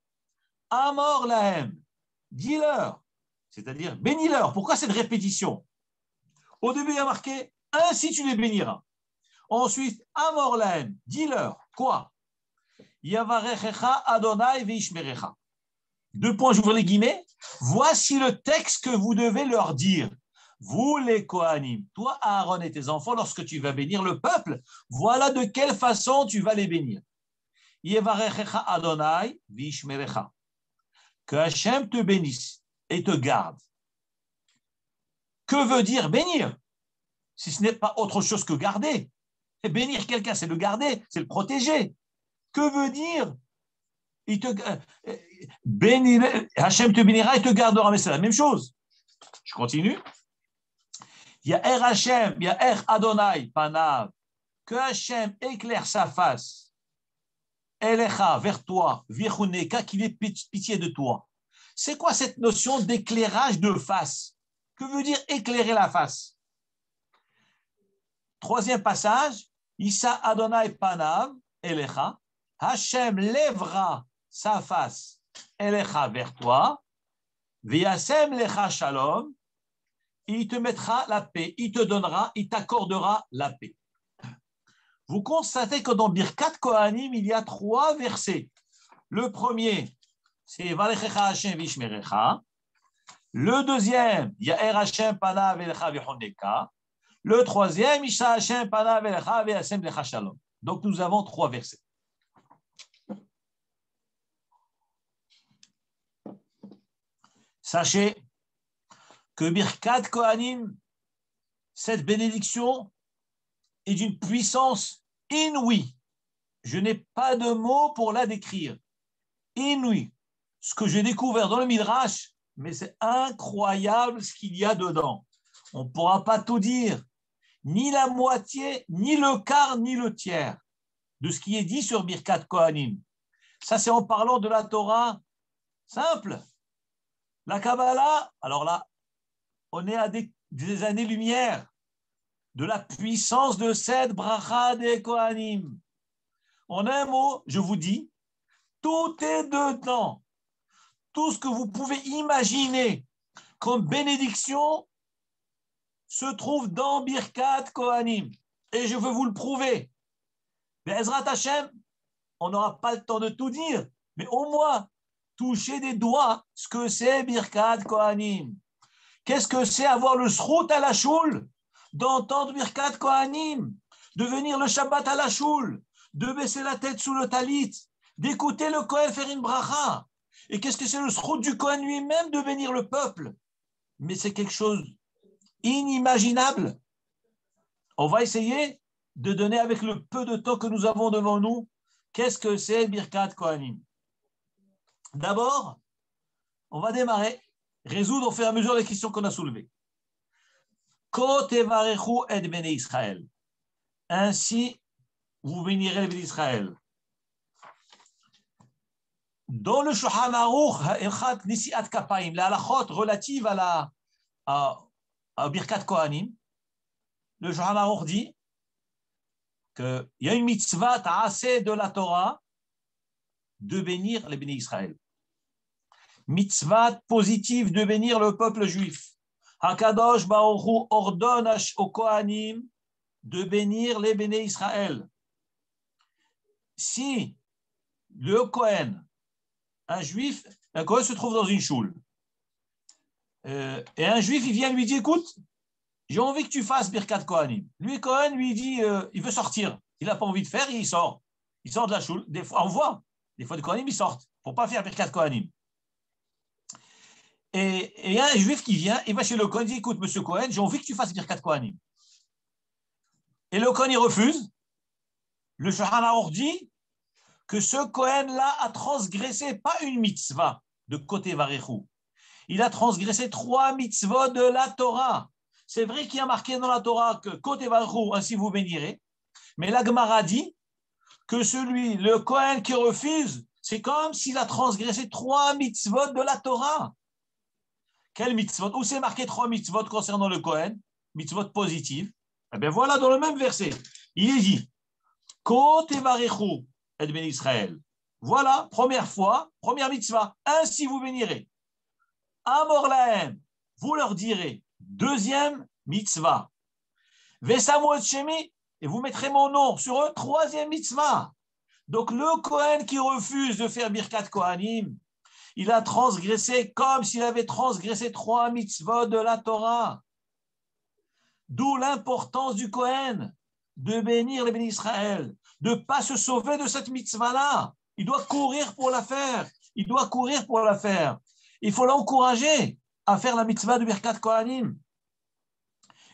Amor lahem. Dis-leur. C'est-à-dire bénis-leur. Pourquoi cette répétition? Au début, il y a marqué ainsi tu les béniras. Ensuite, Amor lahem, dis-leur quoi? Yavarechecha Adonai veishmerecha. Deux points, j'ouvre les guillemets. Voici le texte que vous devez leur dire. Vous les Kohanim, toi Aaron et tes enfants, lorsque tu vas bénir le peuple, voilà de quelle façon tu vas les bénir. Yavarechecha Adonai veishmerecha. Que Hachem te bénisse et te garde. Que veut dire bénir? Si ce n'est pas autre chose que garder. Et bénir quelqu'un, c'est le garder, c'est le protéger. Que veut dire Hachem te bénira et te gardera, mais c'est la même chose. Je continue. Ya'er Hachem, Ya'er Adonai, Panav, que Hachem éclaire sa face, Elecha, vers toi, Virchuneka, qu'il ait pitié de toi. C'est quoi cette notion d'éclairage de face? Que veut dire éclairer la face? Troisième passage, Issa Adonai Panav, Elecha, Hachem lèvera sa face, Elecha, vers toi, Viasem Lecha Shalom, il te mettra la paix, il te donnera, il t'accordera la paix. Vous constatez que dans Birkat Kohanim, il y a 3 versets. Le premier, c'est Varechecha Hashem Vishmerecha. Le deuxième, Ya'er Hashem Panav Elecha Vechoneka. Le troisième, Isha Hashem Panav Elecha Ve'asem Lecha Shalom. Donc nous avons 3 versets. Sachez que Birkat Kohanim, cette bénédiction est d'une puissance inouïe. Je n'ai pas de mots pour la décrire. Inouïe. Ce que j'ai découvert dans le Midrash, mais c'est incroyable ce qu'il y a dedans. On ne pourra pas tout dire, ni la moitié, ni le quart, ni le tiers de ce qui est dit sur Birkat Kohanim. Ça, c'est en parlant de la Torah simple. La Kabbalah, alors là, on est à des années-lumière de la puissance de cette bracha des Kohanim. En un mot, je vous dis, tout est dedans. Tout ce que vous pouvez imaginer comme bénédiction se trouve dans Birkat Kohanim. Et je veux vous le prouver. Be'ezrat Hashem, on n'aura pas le temps de tout dire, mais au moins, toucher des doigts ce que c'est Birkat Kohanim. Qu'est-ce que c'est avoir le srout à la choule, d'entendre Birkat Kohanim, de venir le Shabbat à la choule, de baisser la tête sous le talit, d'écouter le Kohen faire une bracha. Et qu'est-ce que c'est le srout du Kohen lui-même de bénir le peuple? Mais c'est quelque chose inimaginable. On va essayer de donner avec le peu de temps que nous avons devant nous, qu'est-ce que c'est Birkat Kohanim. D'abord, on va démarrer, résoudre au fur et à mesure les questions qu'on a soulevées. Kot evarechu et Béné Israël. Ainsi, vous bénirez les Béné Israël. Dans le Shulchan Aruch, Ha'ilchat Nisiat Kapayim, la halachot relative à Birkat Kohanim, le Shulchan Aruch dit qu'il y a une mitzvah ta'aseh de la Torah de bénir les Béné Israël. Mitzvah positive de bénir le peuple juif. Hakadosh Baruch Hu ordonne aux Kohanim de bénir les Béné Israël. Si le Kohen, un juif se trouve dans une choule, et un juif, il vient lui dire, écoute, j'ai envie que tu fasses Birkat Kohanim. Lui, Kohen, lui dit, il veut sortir. Il n'a pas envie de faire, il sort. Il sort de la choule. Des fois, on voit, des fois, les Kohanim, ils sortent pour ne pas faire Birkat Kohanim. Et il y a un juif qui vient, il va chez le Kohen, il dit, écoute, monsieur Kohen, j'ai envie que tu fasses Birkat Kohanim. Et le Kohen, il refuse. Le Shulchan Aruch dit que ce Kohen-là a transgressé pas une mitzvah de côté Varechu. Il a transgressé 3 mitzvot de la Torah. C'est vrai qu'il y a marqué dans la Torah que côté Varechu, ainsi vous bénirez. Mais la Gemara dit que le Kohen qui refuse, c'est comme s'il a transgressé 3 mitzvot de la Torah. Quel mitzvot? Où c'est marqué 3 mitzvot concernant le Kohen? Mitzvot positives. Eh bien voilà, dans le même verset, il est dit Côté Varechu et Ben Israël. Voilà, première fois, première mitzvah. Ainsi vous bénirez. Amor lahem, vous leur direz. Deuxième mitzvah. Vesamu et shemi, et vous mettrez mon nom sur eux. Troisième mitzvah. Donc le Kohen qui refuse de faire Birkat Kohanim, il a transgressé comme s'il avait transgressé 3 mitzvot de la Torah. D'où l'importance du Kohen de bénir les bénis Israël, de ne pas se sauver de cette mitzvah-là. Il doit courir pour la faire. Il doit courir pour la faire. Il faut l'encourager à faire la mitzvah de Birkat Kohanim.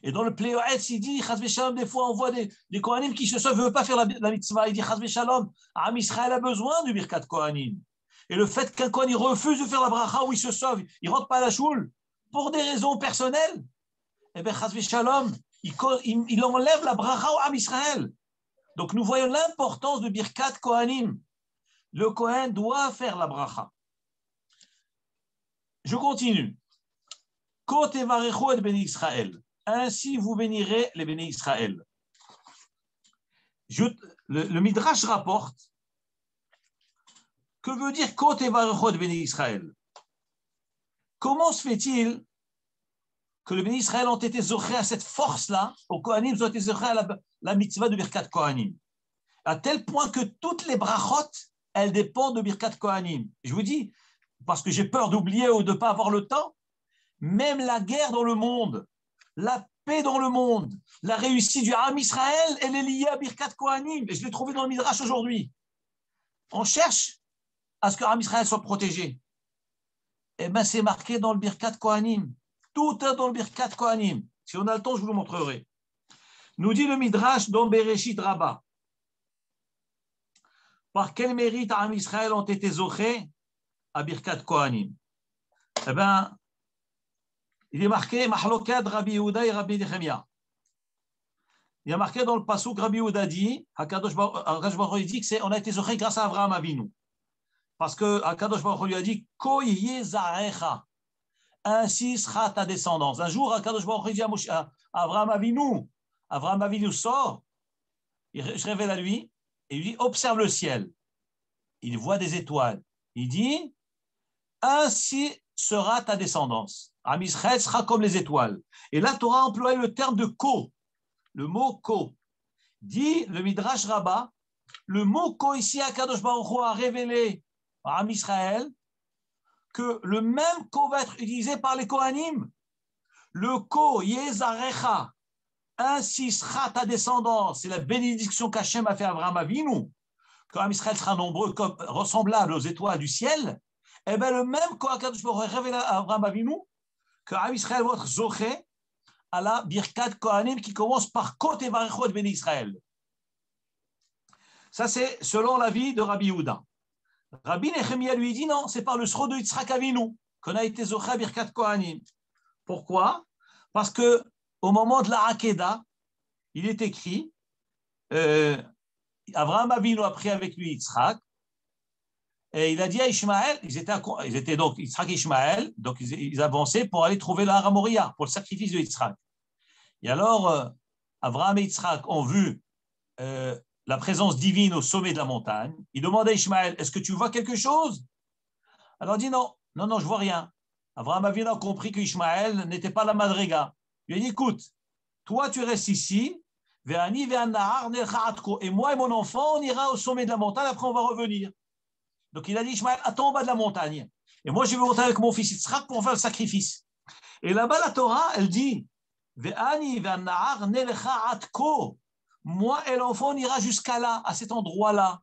Et dans le Pléoetz, il dit, Chas v'Shalom, des fois on voit des Kohanim qui se sauvent, ne veulent pas faire la mitzvah. Il dit, Chas v'Shalom, Am Israël a besoin du Birkat Kohanim. Et le fait qu'un Kohen refuse de faire la bracha où il se sauve, il ne rentre pas à la choule, pour des raisons personnelles, eh bien, Chas v'Shalom, il enlève la bracha au Am Israël. Donc nous voyons l'importance de Birkat Kohanim. Le Kohen doit faire la bracha. Je continue. Côté Varechu et Béni Israël. Ainsi vous bénirez les Béni Israël. Le Midrash rapporte que veut dire Côté Varechu et Béni Israël. Comment se fait-il que les Béni Israël ont été zochés à cette force-là, aux Kohanim, ils ont été zochés à la mitzvah de Birkat Kohanim, à tel point que toutes les brachot, elles dépendent de Birkat Kohanim. Je vous dis, parce que j'ai peur d'oublier ou de ne pas avoir le temps, même la guerre dans le monde, la paix dans le monde, la réussite du Ham Israël, elle est liée à Birkat Kohanim. Et je l'ai trouvé dans le Midrash aujourd'hui. On cherche à ce que Ham Israël soit protégé. Eh bien, c'est marqué dans le Birkat Kohanim. Tout est dans le Birkat Kohanim. Si on a le temps, je vous le montrerai. Nous dit le Midrash dans Bereshit Rabbah. Par quel mérite Ham Israël ont été zochés à Birkat Kohanim? Eh bien, il est marqué Mahlokad Rabbi Yehuda et Rabbi Nechemia. Il y a marqué dans le pasuk Rabbi Yehuda dit, Hakadosh Baruch Hu dit que on a été zochés grâce à Avraham Avinu. Parce que Hakadosh Baruch Hu lui a dit Ko yeh zarecha, ainsi sera ta descendance. Un jour, Hakadosh Baruch Hu dit à Avraham Avinu sort, il se révèle à lui et il lui dit observe le ciel. Il voit des étoiles. Il dit ainsi sera ta descendance. Am Israël sera comme les étoiles. Et là, Torah a employé le terme de ko, le mot ko. Dit le Midrash Rabbah, le mot ko ici, Hakadosh Baruch Hu a révélé à Am Israël que le même ko va être utilisé par les Kohanim. Le ko, Yezarecha, ainsi sera ta descendance. C'est la bénédiction qu'Hachem a fait à Avraham Avinu. Quand Am Israël sera nombreux, comme, ressemblable aux étoiles du ciel, eh bien le même ko Hakadosh Baruch Hu a révélé à Avraham Avinu que Am Israël va être zoché à la Birkat Kohanim qui commence par Côté Varechu et Béni Israël. Ça, c'est selon l'avis de Rabbi Yehuda. Rabbi Nechemia lui dit non, c'est par le sro de Yitzhak Avinu qu'on a été zoché à Birkat Kohanim. Pourquoi? Parce que au moment de la Hakeda, il est écrit Avraham Avinu a pris avec lui Yitzhak et il a dit à Ishmaël, ils étaient donc Yitzhak et Ishmaël, donc ils avançaient pour aller trouver la Moria, pour le sacrifice de Yitzhak. Et alors, Avraham et Yitzhak ont vu la présence divine au sommet de la montagne. Ils demandent à Ishmaël, est-ce que tu vois quelque chose? Alors il dit non, je ne vois rien. Avraham Avinu a compris que Ishmaël n'était pas la madriga. Il a dit, écoute, toi tu restes ici, et moi et mon enfant, on ira au sommet de la montagne, après on va revenir. Donc il a dit, Ishmaël, attends en bas de la montagne. Et moi je vais monter avec mon fils Yitzhak pour faire le sacrifice. Et là-bas la Torah, elle dit, moi et l'enfant, on ira jusqu'à là, à cet endroit-là.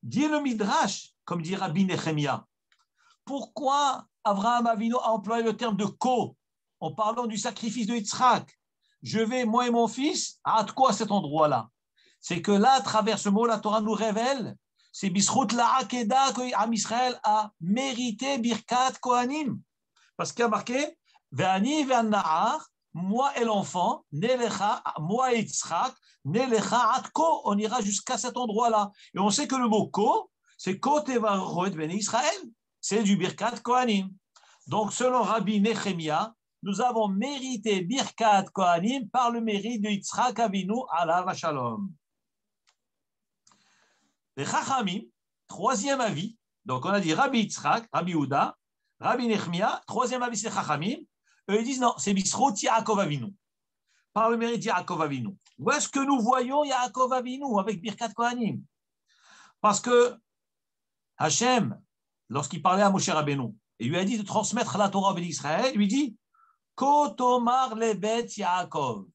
Dit le Midrash, comme dit Rabbi Nechemia. Pourquoi Avraham Avinu a employé le terme de ko en parlant du sacrifice de Yitzhak? Je vais, moi et mon fils, à Atko, à cet endroit-là. c'est que là, à travers ce mot, la Torah nous révèle, c'est Bisrout la Akeda que Am Israël a mérité Birkat Kohanim. Parce qu'il y a marqué, Ve'ani ve'an-na'ar, moi et l'enfant, Nelecha, moi et Yitzhak, Nelecha atko, on ira jusqu'à cet endroit-là. Et on sait que le mot ko, c'est ko tevaroet ben Israël, c'est du Birkat Kohanim. Donc, selon Rabbi Nechemia, nous avons mérité Birkat Kohanim par le mérite de Yitzhak Avinu alav shalom. Les Chachamim, troisième avis, donc on a dit Rabbi Yitzhak, Rabbi Yehuda, Rabbi Nechemia, troisième avis c'est Chachamim, eux ils disent non, c'est Bisrot Yaakov Avinu, par le mérite de Yaakov Avinu. Où est-ce que nous voyons Yaakov Avinu avec Birkat Kohanim? Parce que Hachem, lorsqu'il parlait à Moshe Rabbeinu, il lui a dit de transmettre la Torah à Israël, il lui dit Kotomar lebet Yaakov.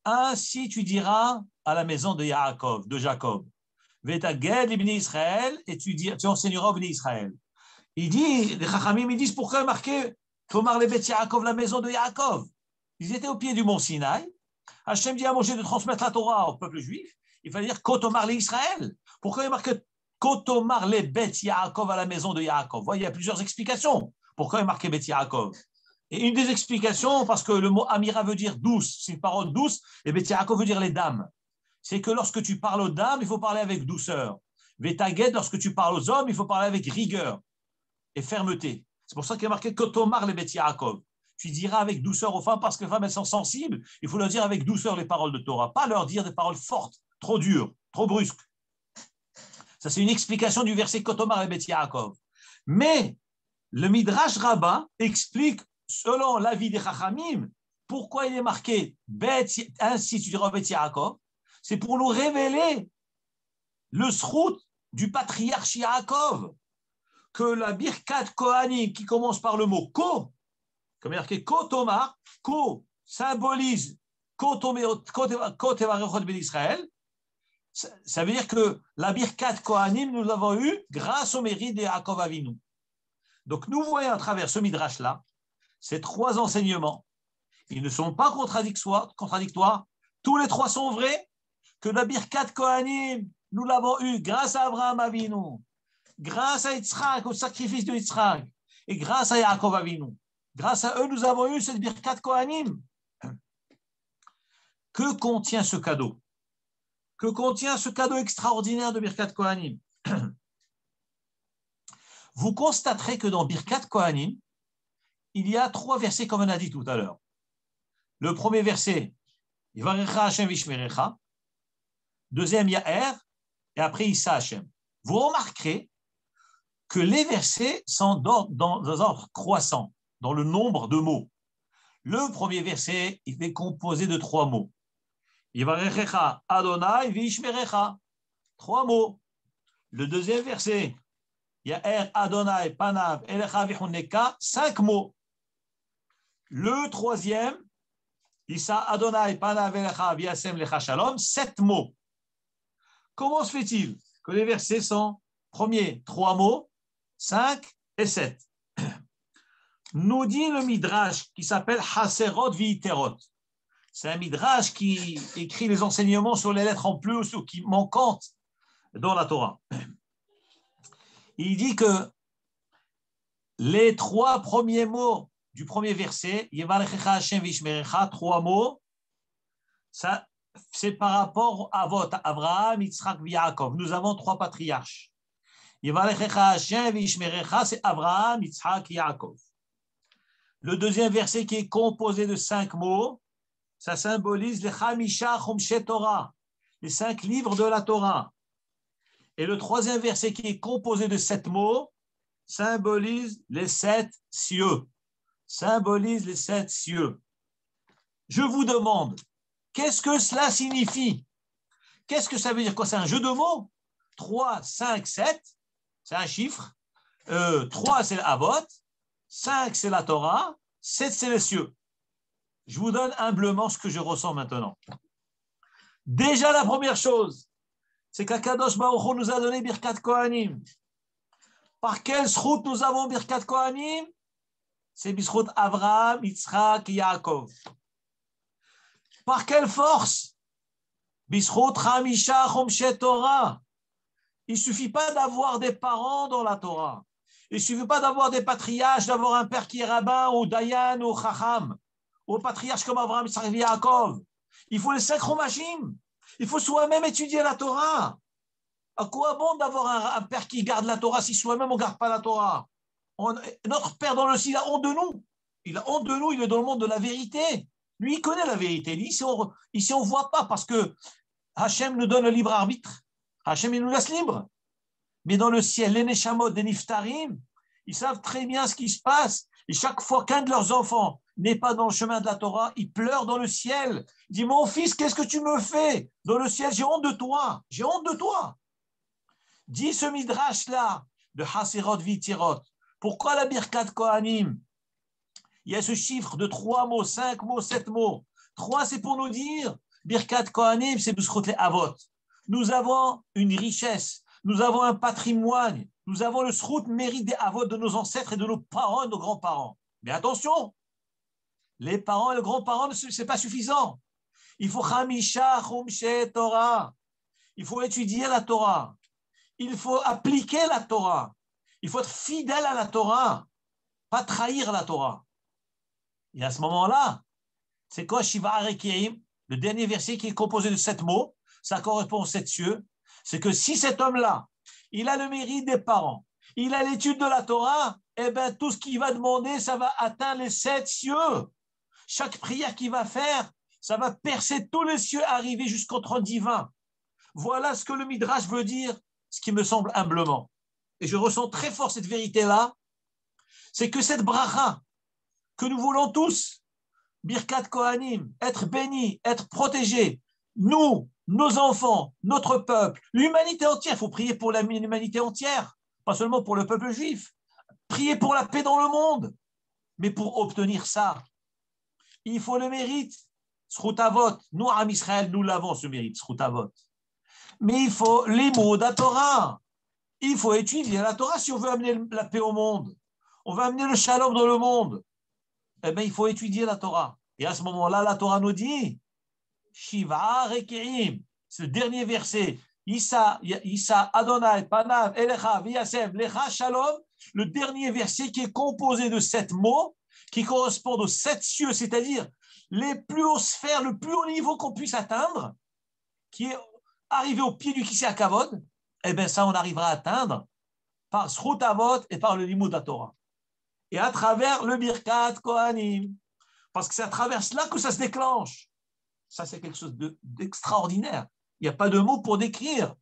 Ainsi tu diras à la maison de Yaakov, de Jacob. Vetaged ibni Israël, et tu enseigneras au Bnei Israël. Il dit, les Chachamim, ils disent pourquoi marquer Tomar lebet Yaakov, la maison de Yaakov. Ils étaient au pied du mont Sinaï. Hachem dit à Moshe de transmettre la Torah au peuple juif. Il fallait dire Kotomar le Israël. Pourquoi il marque Kotomar lebet Yaakov à la maison de Yaakov? Vous voyez, il y a plusieurs explications. Pourquoi il marquait Bet Yaakov? Et une des explications, parce que le mot Amira veut dire douce, c'est une parole douce, et Bet Yaakov veut dire les dames. C'est que lorsque tu parles aux dames, il faut parler avec douceur. Vetaged, lorsque tu parles aux hommes, il faut parler avec rigueur et fermeté. C'est pour ça qu'il y a marqué Kotomar le Bet Yaakov. Tu diras avec douceur aux femmes, parce que les femmes, elles sont sensibles. Il faut leur dire avec douceur les paroles de Torah, pas leur dire des paroles fortes, trop dures, trop brusques. Ça, c'est une explication du verset Kotomar le Bet Yaakov. Mais le Midrash Rabbah explique, selon l'avis des Chachamim, pourquoi il est marqué ainsi tu diras Bet Yaakov. C'est pour nous révéler le srout du patriarche Yaakov, que la Birkat Kohanim, qui commence par le mot ko, comme il est marqué Kotomar, ko symbolise Kotevarechot ben Israël. Ça veut dire que la Birkat Kohanim, nous l'avons eu grâce au mérite de Yaakov Avinu. Donc nous voyons à travers ce midrash-là, ces trois enseignements, ils ne sont pas contradictoires, tous les trois sont vrais, que la Birkat Kohanim, nous l'avons eu grâce à Abraham Avinu, grâce à Yitzhak, au sacrifice de Yitzhak, et grâce à Yaakov Avinu. Grâce à eux, nous avons eu cette Birkat Kohanim. Que contient ce cadeau? Que contient ce cadeau extraordinaire de Birkat Kohanim? Vous constaterez que dans Birkat Kohanim, il y a trois versets comme on a dit tout à l'heure. Le premier verset, Yivarecha Hashem vishmerecha. Deuxième, Ya'er. Et après, Issa Hashem. Vous remarquerez que les versets sont dans un ordre croissant, dans le nombre de mots. Le premier verset, il est composé de trois mots. Yivarecha Adonai vishmerecha. Trois mots. Le deuxième verset, Ya'er Adonai Panav Elecha Vichuneka, 5 mots. Le troisième, Issa Adonai Panav Elecha Viasem Lecha Shalom, 7 mots. Comment se fait-il que les versets sont, premier, 3 mots, 5 et 7? Nous dit le Midrash qui s'appelle Haserot Viterot. C'est un Midrash qui écrit les enseignements sur les lettres en plus ou qui manquantes dans la Torah. Il dit que les 3 premiers mots du premier verset, Yevarechecha Hashem vishmerecha, 3 mots, ça, c'est par rapport à votre Abraham, Yitzhak, Yaakov. Nous avons 3 patriarches. Yevarechecha Hashem vishmerecha, c'est Abraham, Yitzhak, Yaakov. Le deuxième verset qui est composé de 5 mots, ça symbolise les Chamisha Chomshe Torah, les 5 livres de la Torah. Et le troisième verset qui est composé de 7 mots symbolise les 7 cieux. Symbolise les 7 cieux. Je vous demande, qu'est-ce que cela signifie? Qu'est-ce que ça veut dire? Quoi? C'est un jeu de mots? 3, 5, 7, c'est un chiffre. 3, c'est l'Avot. 5, c'est la Torah. 7, c'est les cieux. Je vous donne humblement ce que je ressens maintenant. Déjà, la première chose, c'est qu'Akadosh Baruch Hu nous a donné Birkat Kohanim. Par quelle srout nous avons Birkat Kohanim? C'est Bisrout Avraham, Yitzhak et Yaakov. Par quelle force? Bishrout Hamisha Chomshe Torah. Il ne suffit pas d'avoir des parents dans la Torah. Il ne suffit pas d'avoir des patriarches, d'avoir un père qui est rabbin ou Dayan ou Chacham, ou patriarche comme Abraham, Yitzhak et Yaakov. Il faut les 5 chomashim. Il faut soi-même étudier la Torah. À quoi bon d'avoir un père qui garde la Torah si soi-même on ne garde pas la Torah? Notre Père dans le ciel a honte de nous. Il a honte de nous, il est dans le monde de la vérité. Lui, il connaît la vérité. Ici, on ne voit pas parce que Hachem nous donne le libre arbitre. Hachem, il nous laisse libre. Mais dans le ciel, les Neshamot des Niftarim, ils savent très bien ce qui se passe. Et chaque fois qu'un de leurs enfants n'est pas dans le chemin de la Torah, ils pleurent dans le ciel. Ils disent, mon fils, qu'est-ce que tu me fais? Dans le ciel, j'ai honte de toi. J'ai honte de toi. Dis ce midrash-là de Haserot Vitirot. Pourquoi la Birkat Kohanim? Il y a ce chiffre de 3 mots, 5 mots, 7 mots. 3, c'est pour nous dire, Birkat Kohanim, c'est B'zchut les Avot. Nous avons une richesse, nous avons un patrimoine, nous avons le srout mérite des Avot de nos ancêtres et de nos parents et de nos grands-parents. Mais attention, les parents et les grands-parents, ce n'est pas suffisant. Il faut Chamisha Chomshe Torah. Il faut étudier la Torah. Il faut appliquer la Torah. Il faut être fidèle à la Torah, pas trahir la Torah. Et à ce moment-là, c'est quoi Shiva Arekirim? Le dernier verset qui est composé de 7 mots, ça correspond aux 7 cieux. C'est que si cet homme-là, il a le mérite des parents, il a l'étude de la Torah, eh bien tout ce qu'il va demander, ça va atteindre les 7 cieux. Chaque prière qu'il va faire, ça va percer tous les cieux, arriver jusqu'au trône divin. Voilà ce que le Midrash veut dire, ce qui me semble humblement. Et je ressens très fort cette vérité-là, c'est que cette bracha que nous voulons tous, Birkat Kohanim, être bénis, être protégés, nous, nos enfants, notre peuple, l'humanité entière, il faut prier pour l'humanité entière, pas seulement pour le peuple juif, prier pour la paix dans le monde, mais pour obtenir ça, il faut le mérite, Sroutavot, nous, Am Israël, nous l'avons ce mérite, Sroutavot, mais il faut les mots de la Torah, il faut étudier la Torah si on veut amener la paix au monde, on veut amener le shalom dans le monde, eh bien, il faut étudier la Torah. Et à ce moment-là, la Torah nous dit, Shiva Rekiim, c'est le dernier verset, Issa Adonai, Panav, Elecha, Viyasem, Lecha, Shalom, le dernier verset qui est composé de 7 mots, qui correspondent aux 7 cieux, c'est-à-dire les plus hautes sphères, le plus haut niveau qu'on puisse atteindre, qui est arrivé au pied du Kisei HaKavod, eh bien, ça, on arrivera à atteindre par Srout Avot et par le Limud de la Torah. Et à travers le Birkat Kohanim. Parce que c'est à travers cela que ça se déclenche. Ça, c'est quelque chose d'extraordinaire. Il n'y a pas de mots pour décrire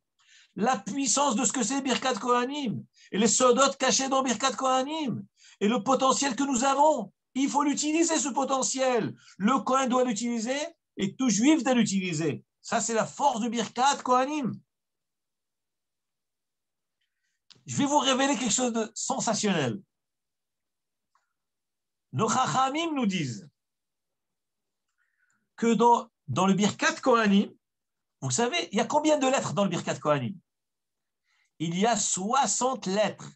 la puissance de ce que c'est Birkat Kohanim et les sodotes cachés dans Birkat Kohanim et le potentiel que nous avons. Il faut l'utiliser, ce potentiel. Le Kohen doit l'utiliser et tout juif doit l'utiliser. Ça, c'est la force de Birkat Kohanim. Je vais vous révéler quelque chose de sensationnel. Nos Chachamim nous disent que dans le Birkat Kohanim, vous savez, il y a combien de lettres dans le Birkat Kohanim? Il y a 60 lettres.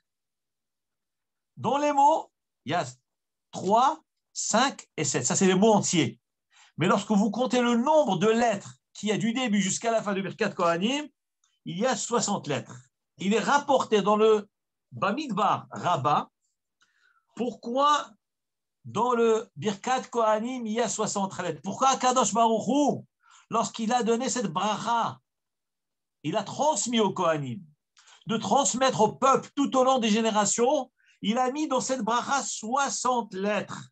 Dans les mots, il y a 3, 5 et 7. Ça, c'est les mots entiers. Mais lorsque vous comptez le nombre de lettres qu'il y a du début jusqu'à la fin du Birkat Kohanim, il y a 60 lettres. Il est rapporté dans le Bamidbar Rabbah. Pourquoi dans le Birkat Kohanim, il y a 60 lettres? Pourquoi Kadosh Baruch Hu, lorsqu'il a donné cette bracha, il a transmis au Kohanim, de transmettre au peuple tout au long des générations, il a mis dans cette bracha 60 lettres.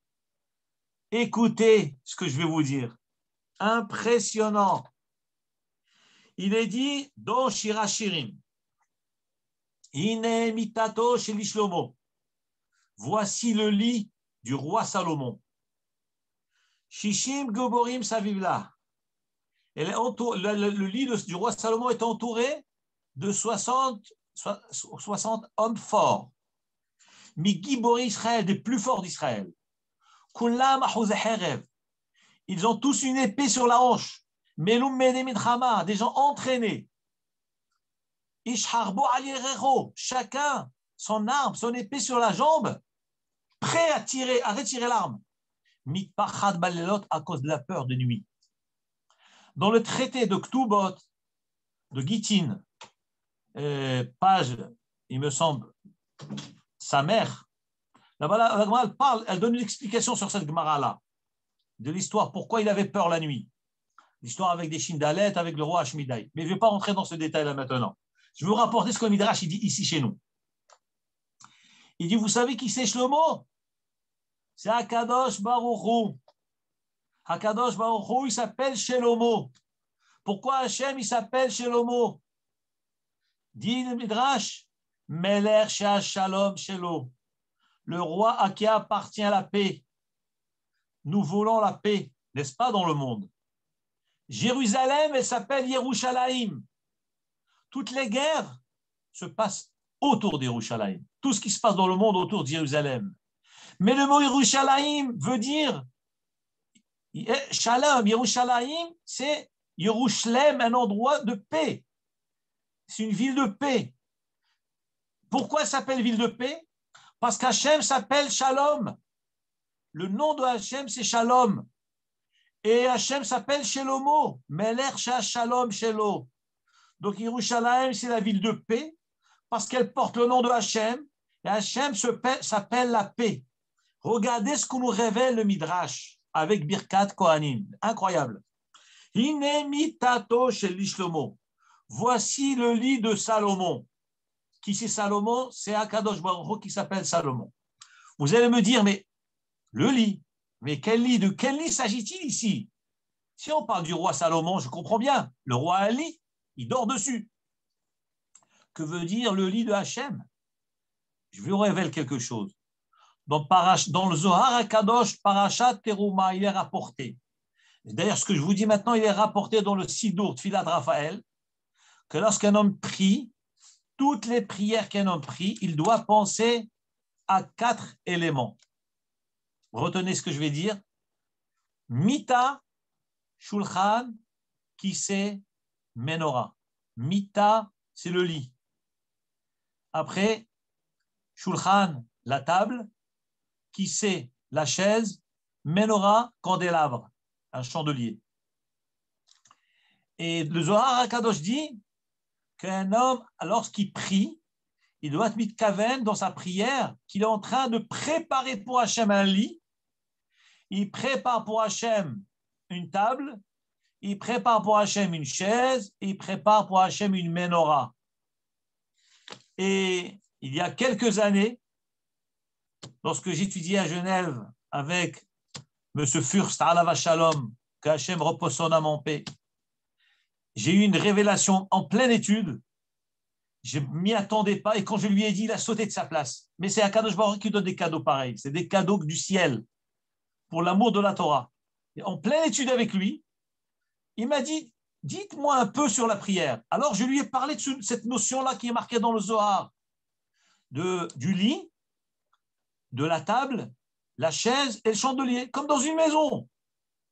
Écoutez ce que je vais vous dire. Impressionnant. Il est dit dans Shirachirim, Ine mitato shel Shlomo. Voici le lit du roi Salomon. Shishim Goborim Savivla. Le lit du roi Salomon est entouré de 60 hommes forts. Migibori Israël, des plus forts d'Israël. Kulam Ahuzeherev. Ils ont tous une épée sur la hanche. Melum Medemidchama, des gens entraînés. Ishharbo Alierecho, chacun son arme, son épée sur la jambe, prêt à tirer, à retirer l'arme. Mitpachad balelot, à cause de la peur de nuit. Dans le traité de Ktubot, de Gittin, page, il me semble, sa mère, là-bas, la Gemara, elle parle, elle donne une explication sur cette Gemara-là, de l'histoire, pourquoi il avait peur la nuit. L'histoire avec des Shindalettes, avec le roi Hashmidai. Mais je ne vais pas rentrer dans ce détail-là maintenant. Je veux vous rapporter ce que le Midrash il dit ici chez nous. Il dit, vous savez qui c'est Shlomo? C'est Akadosh Baruch Hu. Akadosh Baruch Hu, il s'appelle Shelomo. Pourquoi Hachem, il s'appelle Shelomo? Dit le Midrash, Meler Shea Shalom Shelo. Le roi à qui appartient la paix. Nous voulons la paix, n'est-ce pas, dans le monde? Jérusalem, elle s'appelle Yerushalayim. Toutes les guerres se passent autour d'Yerushalayim. Tout ce qui se passe dans le monde autour de Jérusalem. Mais le mot Yerushalayim veut dire Shalom. Yerushalayim, c'est Yerushalem, un endroit de paix. C'est une ville de paix. Pourquoi elle s'appelle ville de paix? Parce qu'Hachem s'appelle Shalom. Le nom de Hachem, c'est Shalom. Et Hachem s'appelle Shelomo. Meler Shea Shalom Shelo. Donc Yerushalayim, c'est la ville de paix parce qu'elle porte le nom de Hachem. Et Hachem s'appelle la paix. Regardez ce que nous révèle le Midrash avec Birkat Kohanim. Incroyable. Hine mitato shel Shlomo. Voici le lit de Salomon. Qui c'est Salomon? C'est Akadosh Baruch Hu qui s'appelle Salomon. Vous allez me dire, mais le lit, mais quel lit? De quel lit s'agit-il ici? Si on parle du roi Salomon, je comprends bien. Le roi a un lit, il dort dessus. Que veut dire le lit de Hachem? Je vous révèle quelque chose. Dans le Zohar Akadosh, Parashat Teruma, il est rapporté. D'ailleurs, ce que je vous dis maintenant, il est rapporté dans le Sidour Tfilat Raphaël, que lorsqu'un homme prie, toutes les prières qu'un homme prie, il doit penser à 4 éléments. Retenez ce que je vais dire. Mita, Shulchan, Kissé, Menorah. Mita, c'est le lit. Après, Shulchan, la table. Kissé, la chaise. Menorah, candélabre, un chandelier. Et le Zohar HaKadosh dit qu'un homme, lorsqu'il prie, il doit être mitkaven dans sa prière, qu'il est en train de préparer pour Hachem un lit. Il prépare pour Hachem une table, il prépare pour Hachem une chaise, et il prépare pour Hachem une menorah. Et il y a quelques années, lorsque j'étudiais à Genève avec M. Fürst, Alav Shalom, que Hachem repose son âme en paix, j'ai eu une révélation en pleine étude. Je ne m'y attendais pas, et quand je lui ai dit, il a sauté de sa place. Mais c'est Akadosh Baruch Hu qui donne des cadeaux pareils. C'est des cadeaux du ciel, pour l'amour de la Torah. Et en pleine étude avec lui, il m'a dit, dites-moi un peu sur la prière. Alors je lui ai parlé de cette notion-là qui est marquée dans le Zohar, du lit, de la table, la chaise et le chandelier, comme dans une maison.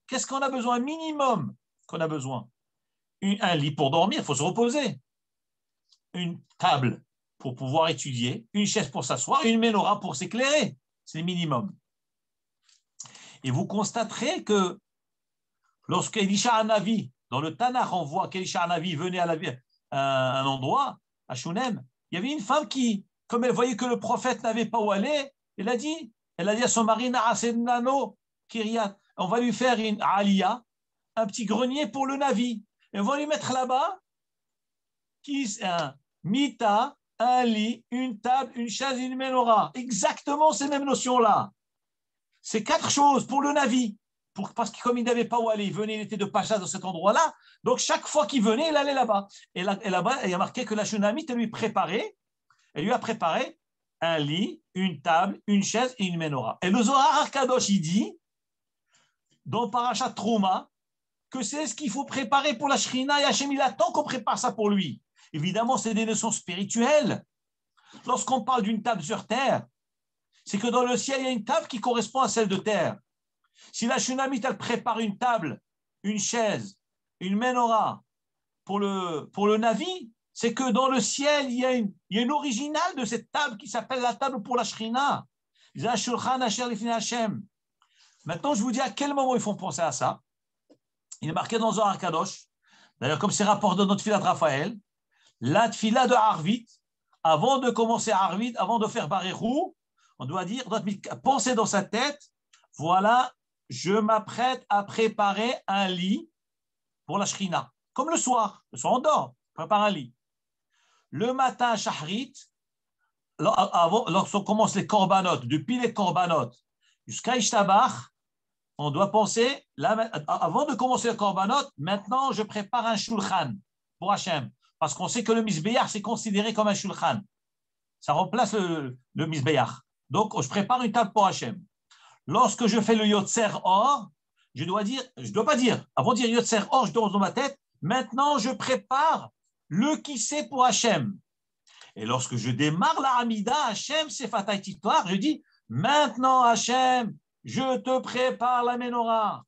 Qu'est-ce qu'on a besoin? Un minimum qu'on a besoin. Un lit pour dormir, il faut se reposer. Une table pour pouvoir étudier, une chaise pour s'asseoir, une menorah pour s'éclairer. C'est le minimum. Et vous constaterez que lorsque Elisha Hanavi, dans le Tanakh, on voit qu'Elisha Hanavi venait à un endroit, à Shunem, il y avait une femme qui, comme elle voyait que le prophète n'avait pas où aller, elle a dit à son mari, Na'asednano Kiryat, on va lui faire une aliyah, un petit grenier pour le Navi. Et on va lui mettre là-bas un mita, un lit, une table, une chaise et une menorah. Exactement ces mêmes notions-là. C'est 4 choses pour le Navi. Parce que comme il n'avait pas où aller, il venait, il était de Pacha dans cet endroit-là. Donc chaque fois qu'il venait, il allait là-bas. Et là-bas, il y a marqué que la Shunamite elle lui a préparé un lit, une table, une chaise et une menorah. Et le Zohar HaKadosh, il dit, dans Parashat Trouma, que c'est ce qu'il faut préparer pour la Shrina, et Hachem, il attend qu'on prépare ça pour lui. Évidemment, c'est des leçons spirituelles. Lorsqu'on parle d'une table sur terre, c'est que dans le ciel, il y a une table qui correspond à celle de terre. Si la Shunamite, elle prépare une table, une chaise, une menorah pour le Navi, c'est que dans le ciel, il y a une originale de cette table qui s'appelle la table pour la Shrina. Maintenant, je vous dis à quel moment ils font penser à ça. Il est marqué dans le Zohar Kadosh, d'ailleurs, comme c'est rapport de notre Tfilat de Raphaël, la Tfilat de Arvit, avant de commencer Arvit, avant de faire Baréchou, on doit penser dans sa tête, voilà, je m'apprête à préparer un lit pour la Shrina. Comme le soir on dort, on prépare un lit. Le matin, Shahrit, lorsqu'on commence les korbanot, depuis les korbanot jusqu'à Ishtabach, on doit penser, avant de commencer le korbanot, maintenant je prépare un shulchan pour Hachem. Parce qu'on sait que le misbéach, c'est considéré comme un shulchan. Ça remplace le misbéach. Donc, je prépare une table pour Hachem. Lorsque je fais le yotzer or, je dois pas dire, avant de dire yotzer or, je dois dans ma tête, maintenant je prépare le kissé pour Hachem. Et lorsque je démarre la Hamida, Hachem, c'est Fatay Titoir, je dis, maintenant Hachem, je te prépare la menorah.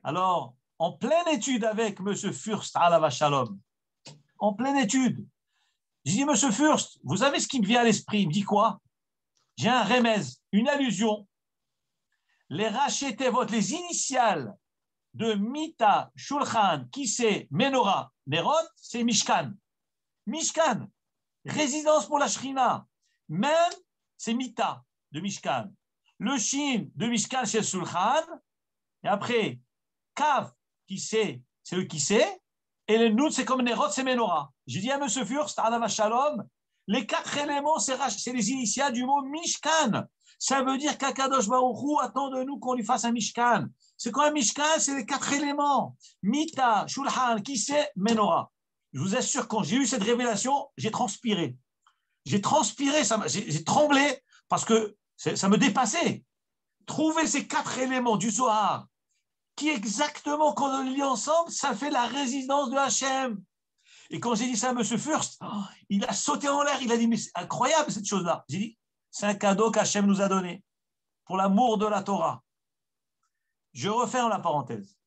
Alors, en pleine étude avec M. Furst, Alava Shalom, en pleine étude, je dis, M. Furst, vous savez ce qui me vient à l'esprit? Il me dit quoi? J'ai un remez, une allusion. Les rachetevot, les initiales de Mita, Shulchan, Kissé, Menorah, Nerot, c'est Mishkan. Mishkan, résidence pour la Shrina. Même, c'est Mita de Mishkan. Le Shin de Mishkan, c'est le Shulchan. Et après, Kav, Kissé, c'est le Kissé. Et le Nout, c'est comme Nerot, c'est Menorah. J'ai dit à M. Furst, Alava Shalom, les 4 éléments, c'est les initiales du mot Mishkan. Ça veut dire qu'Akadosh Baruch Hu attend de nous qu'on lui fasse un Mishkan. C'est quoi un Mishkan? C'est les 4 éléments. Mita, Shulchan, Kissé, Menorah. Je vous assure, quand j'ai eu cette révélation, j'ai transpiré. J'ai tremblé parce que ça me dépassait. Trouver ces 4 éléments du Zohar qui exactement, quand on les lit ensemble, ça fait la résidence de Hachem. Et quand j'ai dit ça à M. Furst, il a sauté en l'air, il a dit, mais c'est incroyable cette chose-là. J'ai dit, c'est un cadeau qu'Hachem nous a donné pour l'amour de la Torah. Je referme la parenthèse.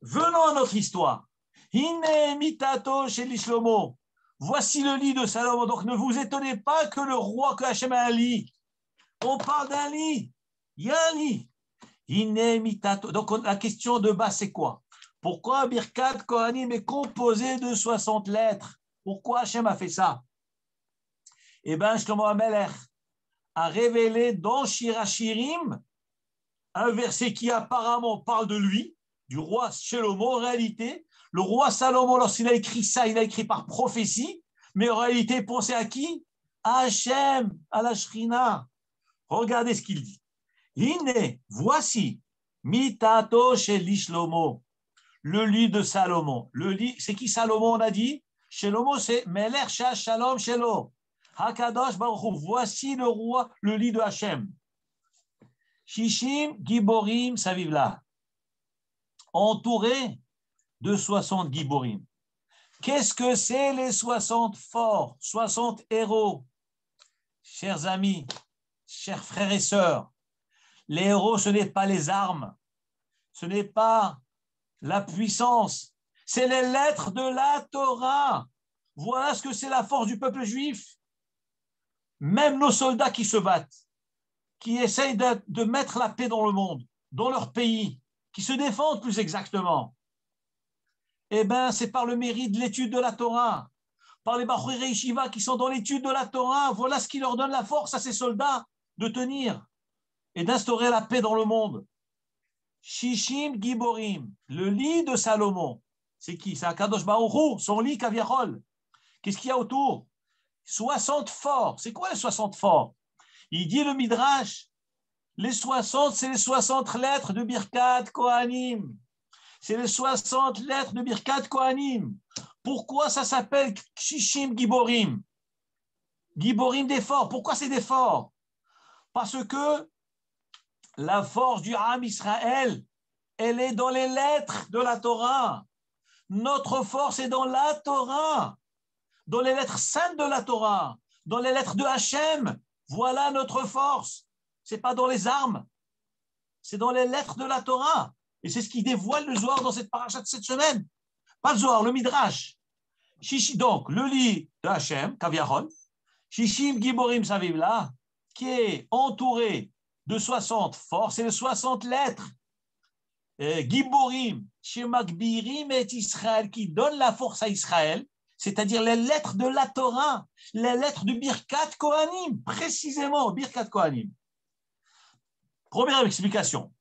Venons à notre histoire. Hine mitato chez l'Ishlomo. Voici le lit de Salomon. Donc ne vous étonnez pas que le roi, que Hachem a un lit. On parle d'un lit. Il y a un lit. Hine mitato. Donc la question de base, c'est quoi? Pourquoi Birkat Kohanim est composé de 60 lettres? Pourquoi Hachem a fait ça? Eh bien, Shlomo HaMelech a révélé dans Shirachirim un verset qui apparemment parle de lui, du roi Shlomo. En réalité, le roi Salomon, lorsqu'il a écrit ça, il a écrit par prophétie, mais en réalité, pensez à qui? À Hachem, à la Shrina. Regardez ce qu'il dit. Hine, voici, mitato shel Shlomo, le lit de Salomon. Le lit, c'est qui Salomon, on a dit? Shlomo, c'est Melech Shalom Shelo. Hakadosh Baruch Hu, voici le roi, le lit de Hachem. Shishim Giborim Savivla, entouré de 60 Giborim. Qu'est-ce que c'est les 60 forts, 60 héros? Chers amis, chers frères et sœurs, les héros, ce n'est pas les armes, ce n'est pas la puissance, c'est les lettres de la Torah. Voilà ce que c'est la force du peuple juif. Même nos soldats qui se battent, qui essayent de mettre la paix dans le monde, dans leur pays, qui se défendent plus exactement, eh bien, c'est par le mérite de l'étude de la Torah, par les Bachurei Yeshiva qui sont dans l'étude de la Torah. Voilà ce qui leur donne la force à ces soldats de tenir et d'instaurer la paix dans le monde. Shishim Giborim, le lit de Salomon. C'est qui? C'est Akadosh Baruch Hu, son lit Kaviachol. Qu'est-ce qu'il y a autour? 60 forts. C'est quoi les 60 forts? Il dit le Midrash, les 60, c'est les 60 lettres de Birkat Kohanim. C'est les 60 lettres de Birkat Kohanim. Pourquoi ça s'appelle Shishim Giborim? Giborim des forts. Pourquoi c'est des forts? Parce que la force du Ham Israël, elle est dans les lettres de la Torah. Notre force est dans la Torah, dans les lettres saintes de la Torah, dans les lettres de Hachem. Voilà notre force. Ce n'est pas dans les armes, c'est dans les lettres de la Torah. Et c'est ce qui dévoile le Zohar dans cette paracha de cette semaine. Pas le Zohar, le Midrash. Donc, le lit de Hachem, Kaviachol, Shishim Giborim Savivla, qui est entouré de 60 forces et de 60 lettres. Giborim, Shemagbirim et Israël, qui donne la force à Israël, c'est-à-dire les lettres de la Torah, les lettres du Birkat Kohanim, précisément, Birkat Kohanim. Première explication.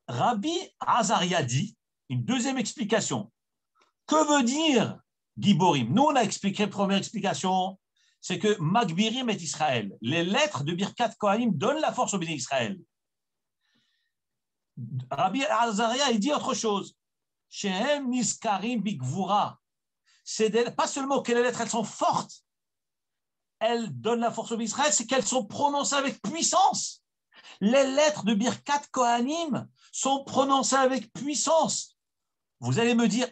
Rabbi Azaria dit, une deuxième explication. Que veut dire Giborim? Nous, on a expliqué, première explication, c'est que Magbirim est Israël. Les lettres de Birkat Kohanim donnent la force au béni Israël. Rabbi Azaria, il dit autre chose. Shehem Niskarim Bigvura. C'est pas seulement que les lettres, elles sont fortes, elles donnent la force au béni Israël, c'est qu'elles sont prononcées avec puissance. Les lettres de Birkat Kohanim sont prononcées avec puissance. Vous allez me dire,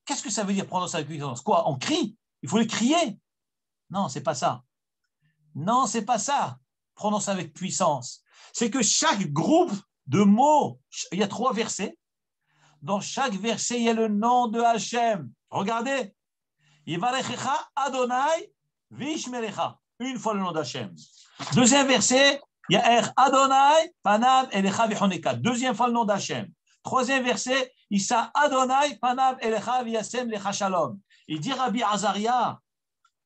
qu'est-ce que ça veut dire prononcer avec puissance? Quoi? On crie? Il faut les crier? Non, c'est pas ça. Non, c'est pas ça. Prononcer avec puissance. C'est que chaque groupe de mots, il y a 3 versets. Dans chaque verset, il y a le nom de Hachem. Regardez. Yivarechecha Adonai Vishmerecha. Une fois le nom d'Hachem. Deuxième verset, Yaer Adonai Panav Elecha Vichoneka. Deuxième fois le nom d'Hachem. Troisième verset, Issa Adonai Panav Elecha Viasem Lecha Shalom. Il dit Rabbi Azaria,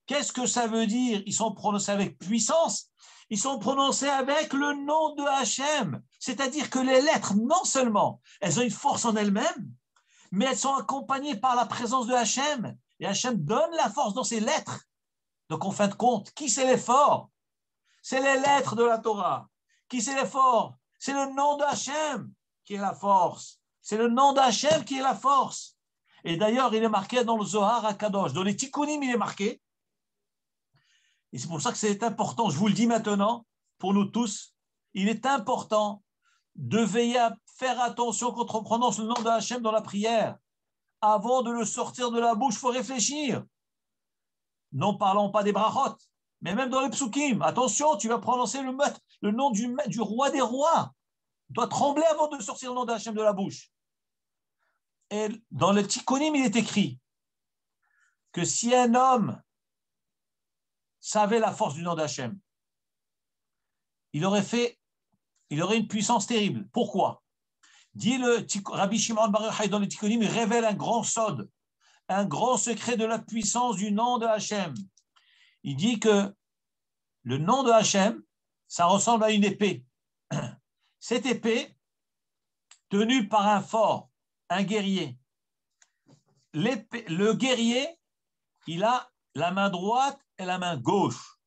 qu'est-ce que ça veut dire? Ils sont prononcés avec puissance. Ils sont prononcés avec le nom de Hachem. C'est-à-dire que les lettres, non seulement, elles ont une force en elles-mêmes, mais elles sont accompagnées par la présence de Hachem. Et Hachem donne la force dans ces lettres. Donc, en fin de compte, qui c'est les forts? C'est les lettres de la Torah. Qui c'est les forts? C'est le nom de Hachem qui est la force. C'est le nom d'Hachem qui est la force. Et d'ailleurs, il est marqué dans le Zohar à Kadosh. Dans les Tikkunim, il est marqué. Et c'est pour ça que c'est important, je vous le dis maintenant, pour nous tous, il est important de veiller à faire attention quand on prononce le nom de Hachem dans la prière. Avant de le sortir de la bouche, il faut réfléchir. Non parlons pas des brachot, mais même dans les psukim. Attention, tu vas prononcer le nom du roi des rois. Tu dois trembler avant de sortir le nom de Hachem de la bouche. Et dans le Tikkunim, il est écrit que si un homme savait la force du nom d'Hachem, il aurait une puissance terrible. Pourquoi? Dit le Rabbi Shimon Bar Yochai dans le Tikkunim, il révèle un grand sod, un grand secret de la puissance du nom de Hachem. Il dit que le nom de Hachem, ça ressemble à une épée. Cette épée, tenue par un fort, un guerrier. Le guerrier, il a la main droite et la main gauche.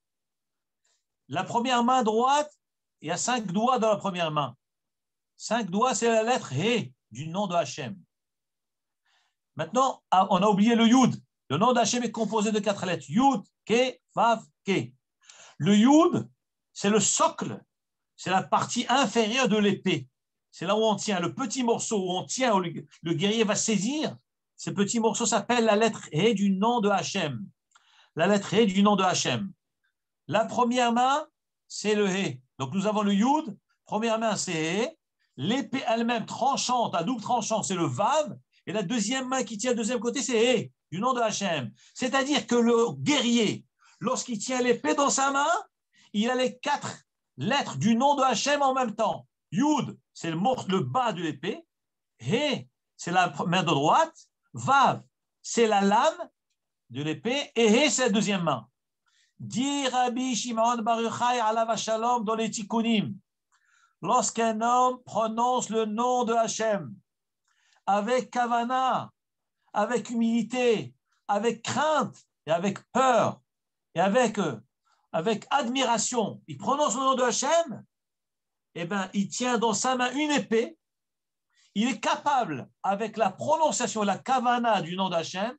La première main droite, il y a 5 doigts dans la première main. 5 doigts, c'est la lettre He du nom de Hachem. Maintenant, on a oublié le Yud. Le nom d'Hachem est composé de 4 lettres. Yud, Ke, Vav, Ke. Le Yud, c'est le socle, c'est la partie inférieure de l'épée. C'est là où on tient, le petit morceau où on tient, où le guerrier va saisir. Ce petit morceau s'appelle la lettre He du nom de Hachem. La lettre He du nom de Hachem. La première main, c'est le He. Donc nous avons le Yud, première main c'est He. L'épée elle-même tranchante, à double tranchant, c'est le Vav. Et la deuxième main qui tient le deuxième côté, c'est He, du nom de Hachem. C'est-à-dire que le guerrier, lorsqu'il tient l'épée dans sa main, il a les 4 lettres du nom de Hachem en même temps. Yud, c'est le bas de l'épée. He, c'est la main de droite. Vav, c'est la lame de l'épée. Et He, c'est la deuxième main. Dit Rabbi Shimon Bar Yochai alav shalom dans les Tikkunim, lorsqu'un homme prononce le nom de Hachem avec kavana, avec humilité, avec crainte et avec peur et avec admiration, il prononce le nom de Hachem, eh bien, il tient dans sa main une épée, il est capable, avec la prononciation, la kavana du nom d'Hachem,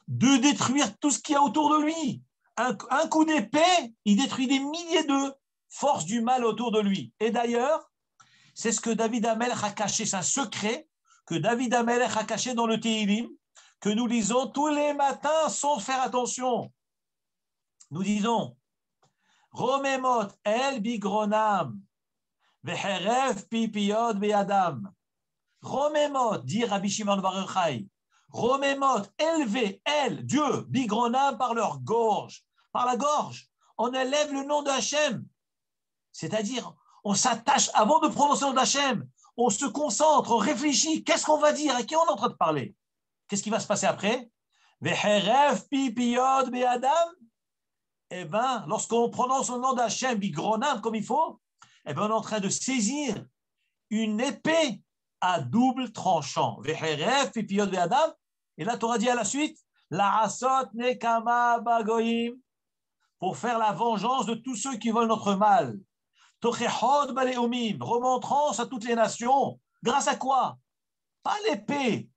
de détruire tout ce qu'il y a autour de lui. Un coup d'épée, il détruit des milliers de forces du mal autour de lui. Et d'ailleurs, c'est ce que David HaMelech a caché, c'est un secret que David HaMelech a caché dans le Tehillim, que nous lisons tous les matins sans faire attention. Nous disons, Romemot el bigronam, vecherev pipiyot beyadam. Romemot, dit Rabbi Shimon Bar Yochai, Romemot, élevé, elle, Dieu, bigronam par leur gorge, par la gorge. On élève le nom de Hachem. C'est-à-dire, On s'attache avant de prononcer le nom d'Hachem. On se concentre, on réfléchit. Qu'est-ce qu'on va dire? À qui on est en train de parler? Qu'est-ce qui va se passer après? Eh bien, lorsqu'on prononce le nom d'Hachem, bigronam, comme il faut, eh bien, on est en train de saisir une épée à double tranchant. Et là, tu auras dit à la suite, la asot nekama bagoyim, pour faire la vengeance de tous ceux qui veulent notre mal. Tochechod baleumim, remontrance à toutes les nations. Grâce à quoi? Pas l'épée.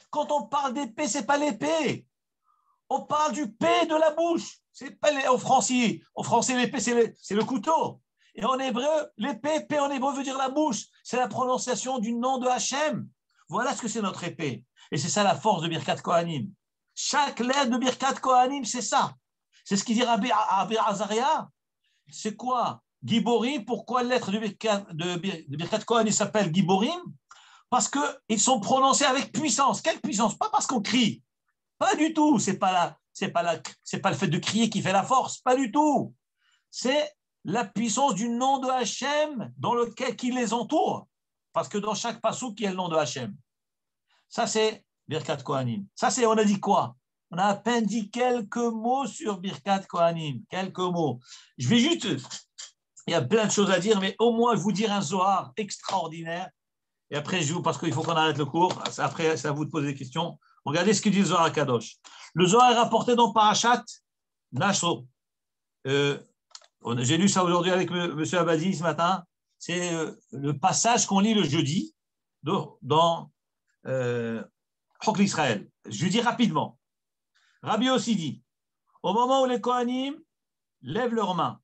Quand on parle d'épée, c'est pas l'épée. On parle du P de la bouche. C'est pas au français. Au français, l'épée, c'est le couteau. Et en hébreu, l'épée, P en hébreu veut dire la bouche. C'est la prononciation du nom de Hachem. Voilà ce que c'est notre épée. Et c'est ça la force de Birkat Kohanim. Chaque lettre de Birkat Kohanim, c'est ça. C'est ce qu'il dit Rabbi Azaria. C'est quoi? Giborim. Pourquoi la lettre de Birkat Kohanim s'appelle Giborim? Parce qu'ils sont prononcés avec puissance. Quelle puissance? Pas parce qu'on crie. Pas du tout. C'est pas le fait de crier qui fait la force. Pas du tout. C'est la puissance du nom de Hachem dans lequel qui les entoure. Parce que dans chaque pasouk, il y a le nom de Hachem. Ça, c'est Birkat Kohanim. Ça, c'est, on a dit quoi? On a à peine dit quelques mots sur Birkat Kohanim. Quelques mots. Je vais juste... Il y a plein de choses à dire, mais au moins vous dire un Zohar extraordinaire. Et après, parce qu'il faut qu'on arrête le cours. Après, c'est à vous de poser des questions. Regardez ce que dit le Zohar à Kadosh. Le Zohar est rapporté dans Parashat Naso. J'ai lu ça aujourd'hui avec M. Abadi ce matin. C'est le passage qu'on lit le jeudi dans Chok l'Israël. Je dis rapidement. Rabbi aussi dit, au moment où les Kohanim lèvent leurs mains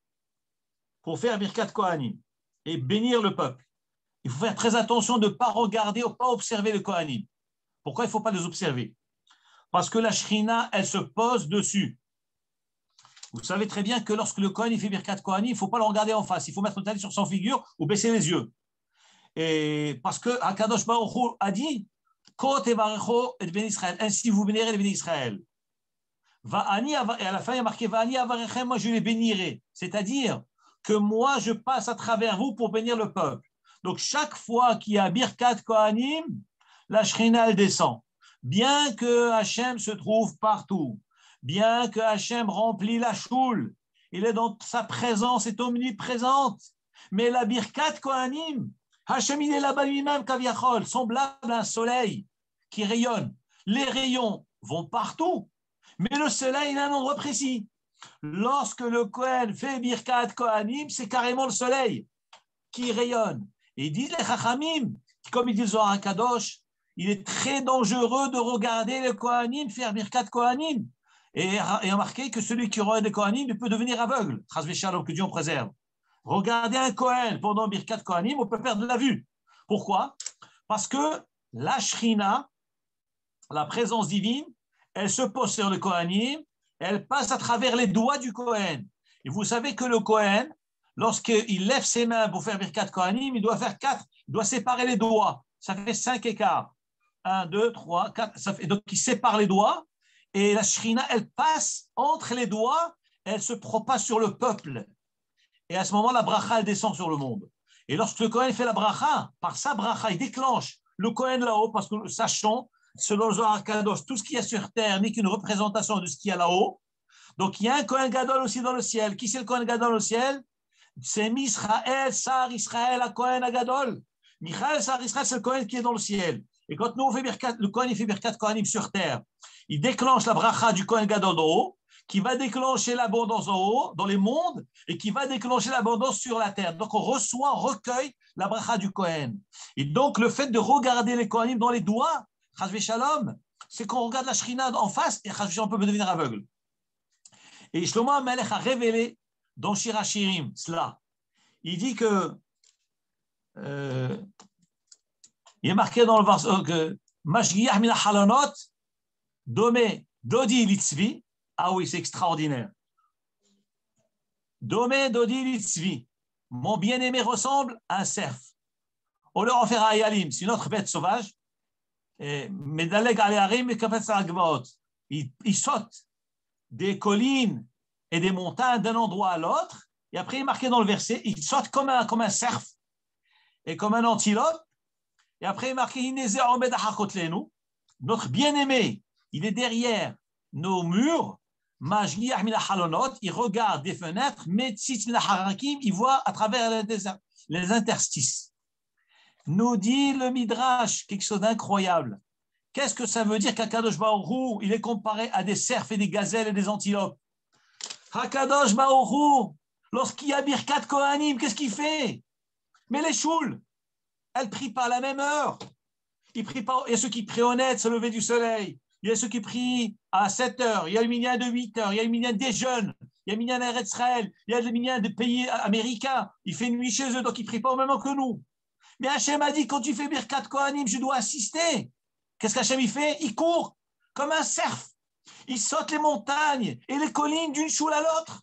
pour faire Birkat Kohanim et bénir le peuple, il faut faire très attention de ne pas regarder ou pas observer les Kohanim. Pourquoi il ne faut pas les observer? Parce que la Shrina, elle se pose dessus. Vous savez très bien que lorsque le Kohen il fait Birkat Kohanim, il ne faut pas le regarder en face. Il faut mettre le talit sur son figure ou baisser les yeux. Et parce que Akadosh Baruch Hu a dit Ko tevarecho et ben Israël. Ainsi vous bénirez les bénis d'Israël. Et à la fin, il y a marqué Va'ani avarechem, moi je les bénirai. C'est-à-dire que moi je passe à travers vous pour bénir le peuple. Donc chaque fois qu'il y a Birkat Kohanim, la Shrina elle descend. Bien que Hachem se trouve partout, bien que Hachem remplit la choule, il est dans sa présence, est omniprésente. Mais la Birkat Kohanim, Hachem il est là-bas lui-même, Kaviachol, semblable à un soleil qui rayonne. Les rayons vont partout, mais le soleil il a un endroit précis. Lorsque le Kohen fait Birkat Kohanim, c'est carrément le soleil qui rayonne. Et ils disent les Chachamim, comme ils disent Zohar HaKadosh, il est très dangereux de regarder les Kohanim faire Birkat Kohanim. Et remarquez que celui qui regarde les Kohanim, il peut devenir aveugle. Chas v'shalom, que Dieu en préserve. Regardez un Kohen pendant Birkat Kohanim, on peut perdre la vue. Pourquoi? Parce que la Shrina, la présence divine, elle se pose sur le Kohanim, elle passe à travers les doigts du Kohen. Et vous savez que le Kohen, lorsqu'il lève ses mains pour faire Birkat Kohanim, il doit faire 4, il doit séparer les doigts. Ça fait 5 écarts. 1, 2, 3, 4. Ça fait, donc, il sépare les doigts et la Shrina, elle passe entre les doigts, elle se propage sur le peuple. Et à ce moment, la bracha, elle descend sur le monde. Et lorsque le Kohen fait la bracha, par sa bracha, il déclenche le Kohen là-haut, parce que sachant, selon le Zohar HaKadosh, tout ce qu'il y a sur terre n'est qu'une représentation de ce qu'il y a là-haut. Donc, il y a un Kohen Gadol aussi dans le ciel. Qui c'est le Kohen Gadol au ciel? C'est Misraël, Sar Israël, à Kohen Gadol. Michael, Sar Israël, c'est le Kohen qui est dans le ciel. Et quand nous on fait Birkat, le Kohen il fait Birkat Kohanim sur terre, il déclenche la bracha du Kohen Gadol en haut, qui va déclencher l'abondance en haut, dans les mondes, et qui va déclencher l'abondance sur la terre. Donc on reçoit, on recueille la bracha du Kohen. Et donc le fait de regarder les Kohanim dans les doigts, Chas v'shalom, c'est qu'on regarde la Shrina en face, et Chas v'shalom, on peut devenir aveugle. Et Shlomo HaMelech a révélé dans Shir HaShirim cela. Il dit que il est marqué dans le verset que Mashgiach min halonot domé dodi litzvi. Ah oui, c'est extraordinaire. Domé dodi litzvi. Mon bien-aimé ressemble à un cerf. On leur en fait un yalim, c'est une autre bête sauvage. Medaleg aleharim et kafetz al-gvaot. Il saute des collines et des montagnes d'un endroit à l'autre Et après, il est marqué dans le verset, il saute comme un cerf et comme un antilope. Et après, il est marqué, notre bien-aimé, il est derrière nos murs. Il regarde des fenêtres, il voit à travers les interstices. Nous dit le Midrash, quelque chose d'incroyable. Qu'est-ce que ça veut dire qu'Akadosh Baruch Hu, il est comparé à des cerfs et des gazelles et des antilopes? Akadosh Baruch Hu, lorsqu'il y a Birkat Kohanim, qu'est-ce qu'il fait? Mais les choules, elles ne prient pas à la même heure. Il y a ceux qui prient honnête, se lever du soleil. Il y a ceux qui prient à 7 heures. Il y a le minyan de 8 heures. Il y a le minyan des jeunes. Il y a le minyan d'Israël. Il y a le minyan des pays américains. Il fait nuit chez eux, donc ils ne prient pas au même moment que nous. Mais Hachem a dit, quand tu fais Birkat Kohanim, je dois assister. Qu'est-ce qu'Hachem il fait? Il court comme un cerf. Il saute les montagnes et les collines d'une choule à l'autre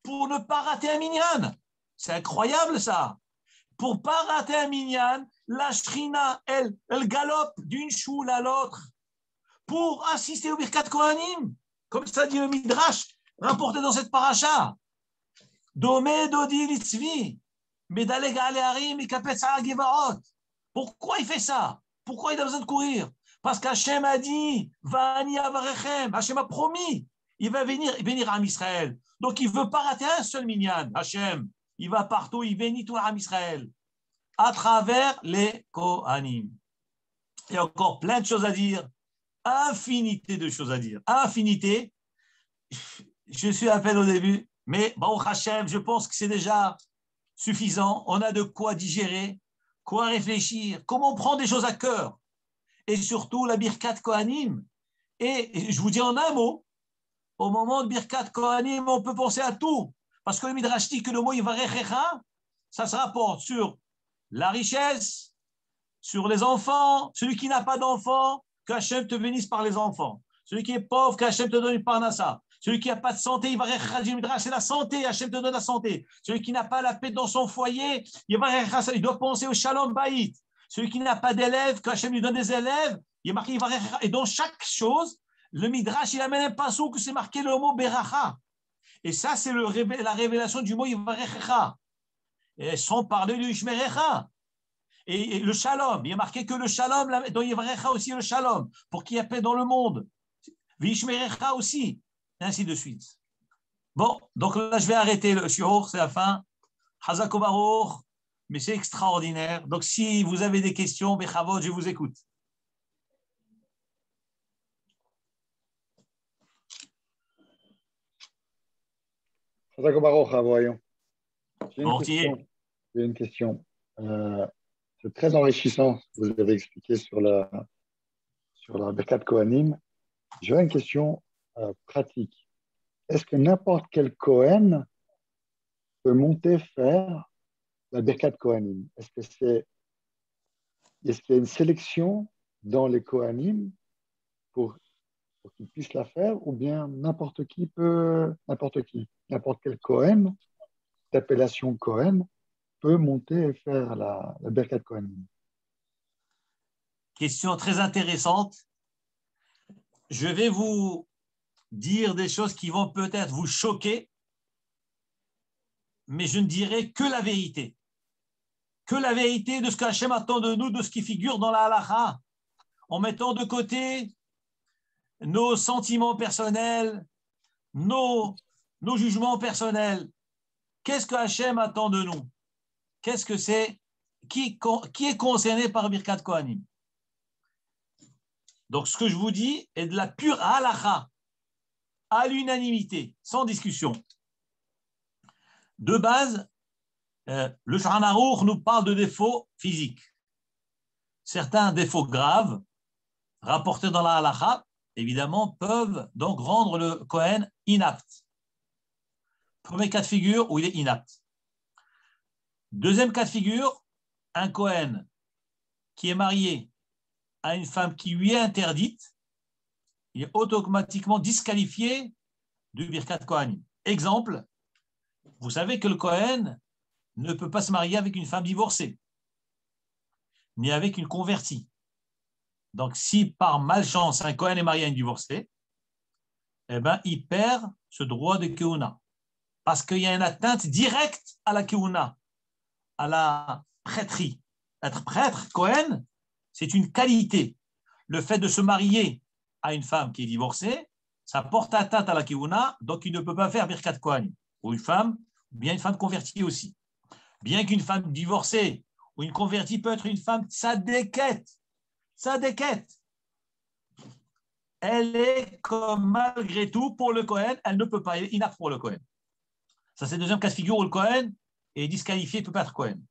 pour ne pas rater un minyan. C'est incroyable ça. Pour ne pas rater un minyan, la shrina, elle galope d'une choule à l'autre pour assister au Birkat Kohanim. Comme ça dit le Midrash, rapporté dans cette paracha. Domé dodi litzvi, medaleg aleharim ikapetz al gevarot. Pourquoi il fait ça? Pourquoi il a besoin de courir? Parce qu'Hachem a dit, Va'ani avarechem, Hachem a promis, il va bénir Am Israël. Donc il ne veut pas rater un seul minyan, Hachem. Il va partout, il bénit tout Am Israël à travers les Kohanim. Il y a encore plein de choses à dire, infinité de choses à dire, infinité. Je suis à peine au début, mais Baruch Hashem, je pense que c'est déjà suffisant. On a de quoi digérer, quoi réfléchir, comment on prend des choses à cœur. Et surtout la Birkat Kohanim. Et je vous dis en un mot, au moment de Birkat Kohanim, on peut penser à tout. Parce que le Midrash dit que le mot Yivarechecha, ça se rapporte sur la richesse, sur les enfants, celui qui n'a pas d'enfants, qu'Hachem te bénisse par les enfants. Celui qui est pauvre, qu'Hachem te donne une parnassa. Celui qui n'a pas de santé, c'est la santé, Hachem te donne la santé. Celui qui n'a pas la paix dans son foyer, il doit penser au shalom bayit. Celui qui n'a pas d'élèves, qu'Hachem lui donne des élèves, il est marqué. Et dans chaque chose, le Midrash, il amène un passou que c'est marqué le mot beracha. Et ça, c'est la révélation du mot Yivarechecha. Et sans parler du Ishmerecha. Et le shalom, il y a marqué que le shalom, dans Yivarecha aussi le shalom, pour qu'il y ait paix dans le monde. Vishmerecha aussi, et ainsi de suite. Bon, donc là, je vais arrêter le shiur, c'est la fin. Hazako Baruch, mais c'est extraordinaire. Donc si vous avez des questions, Bechavod, je vous écoute. Hazako Baruch, voyons. J'ai une question. C'est très enrichissant ce que vous avez expliqué sur la Birkat Kohanim. J'aurais une question pratique. Est-ce que n'importe quel Kohen peut monter faire la Birkat Kohanim? Est-ce qu'il y a une sélection dans les Kohanim pour qu'ils puissent la faire, ou bien n'importe quel Kohen, d'appellation Kohen, peut monter et faire la Birkat Kohanim? Question très intéressante. Je vais vous dire des choses qui vont peut-être vous choquer, mais je ne dirai que la vérité. Que la vérité de ce qu'Hachem attend de nous, de ce qui figure dans la halakha, en mettant de côté nos sentiments personnels, nos jugements personnels. Qu'est-ce que Hachem attend de nous? Qu'est-ce que c'est? Qui est concerné par Birkat Kohanim? Donc, ce que je vous dis est de la pure halakha, à l'unanimité, sans discussion. De base, le Shulchan Aruch nous parle de défauts physiques. Certains défauts graves, rapportés dans la halakha, évidemment, peuvent donc rendre le Kohen inapte. Premier cas de figure où il est inapte. Deuxième cas de figure, un Kohen qui est marié à une femme qui lui est interdite, il est automatiquement disqualifié du Birkat Kohanim. Exemple, vous savez que le Kohen ne peut pas se marier avec une femme divorcée, ni avec une convertie. Donc, si par malchance un Kohen est marié à une divorcée, eh ben, il perd ce droit de Keuna. parce qu'il y a une atteinte directe à la keuna, à la prêtrie. Être prêtre, Cohen, c'est une qualité. Le fait de se marier à une femme qui est divorcée, ça porte atteinte à la keuna, donc il ne peut pas faire Birkat Kohanim. Ou une femme, ou bien une femme convertie aussi. Bien qu'une femme divorcée ou une convertie peut être une femme tzadéket. Elle est comme malgré tout pour le Kohen, elle ne peut pas, elle est inapte pour le Kohen. Ça, c'est le deuxième cas de figure où le Kohen est disqualifié, il ne peut pas être Kohen.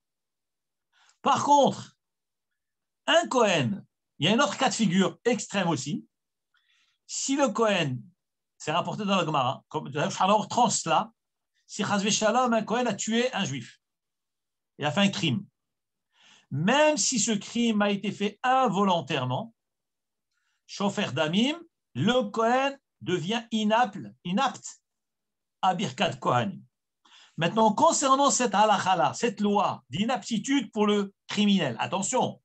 Par contre, un Kohen, il y a un autre cas de figure extrême aussi. Si le Kohen, c'est rapporté dans la Gemara, comme Shalom transla, si Chazvé Shalom, un Kohen a tué un juif, il a fait un crime. Même si ce crime a été fait involontairement, Shofer Damim, le Kohen devient inapte à Birkat Kohanim. Maintenant, concernant cette halakha-là, cette loi d'inaptitude pour le criminel, attention,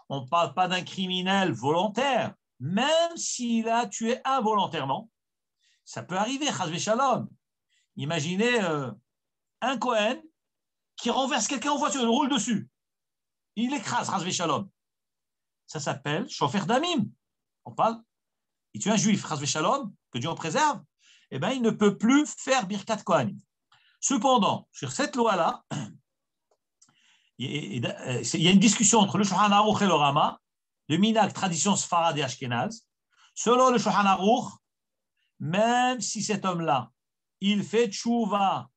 on ne parle pas d'un criminel volontaire, même s'il a tué involontairement, ça peut arriver, chas v'shalom. Imaginez un Kohen qui renverse quelqu'un en voiture, il roule dessus, il écrase, chas v'shalom. Ça s'appelle shofer damim. On parle, il tue un juif, chas v'shalom, que Dieu en préserve, eh bien, il ne peut plus faire birkat kohanim. Cependant, sur cette loi-là, il y a une discussion entre le Shulchan Aruch et le Rama, de Minag, tradition Sfarad et Ashkenaz. Selon le Shulchan Aruch, même si cet homme-là, il fait tchouva,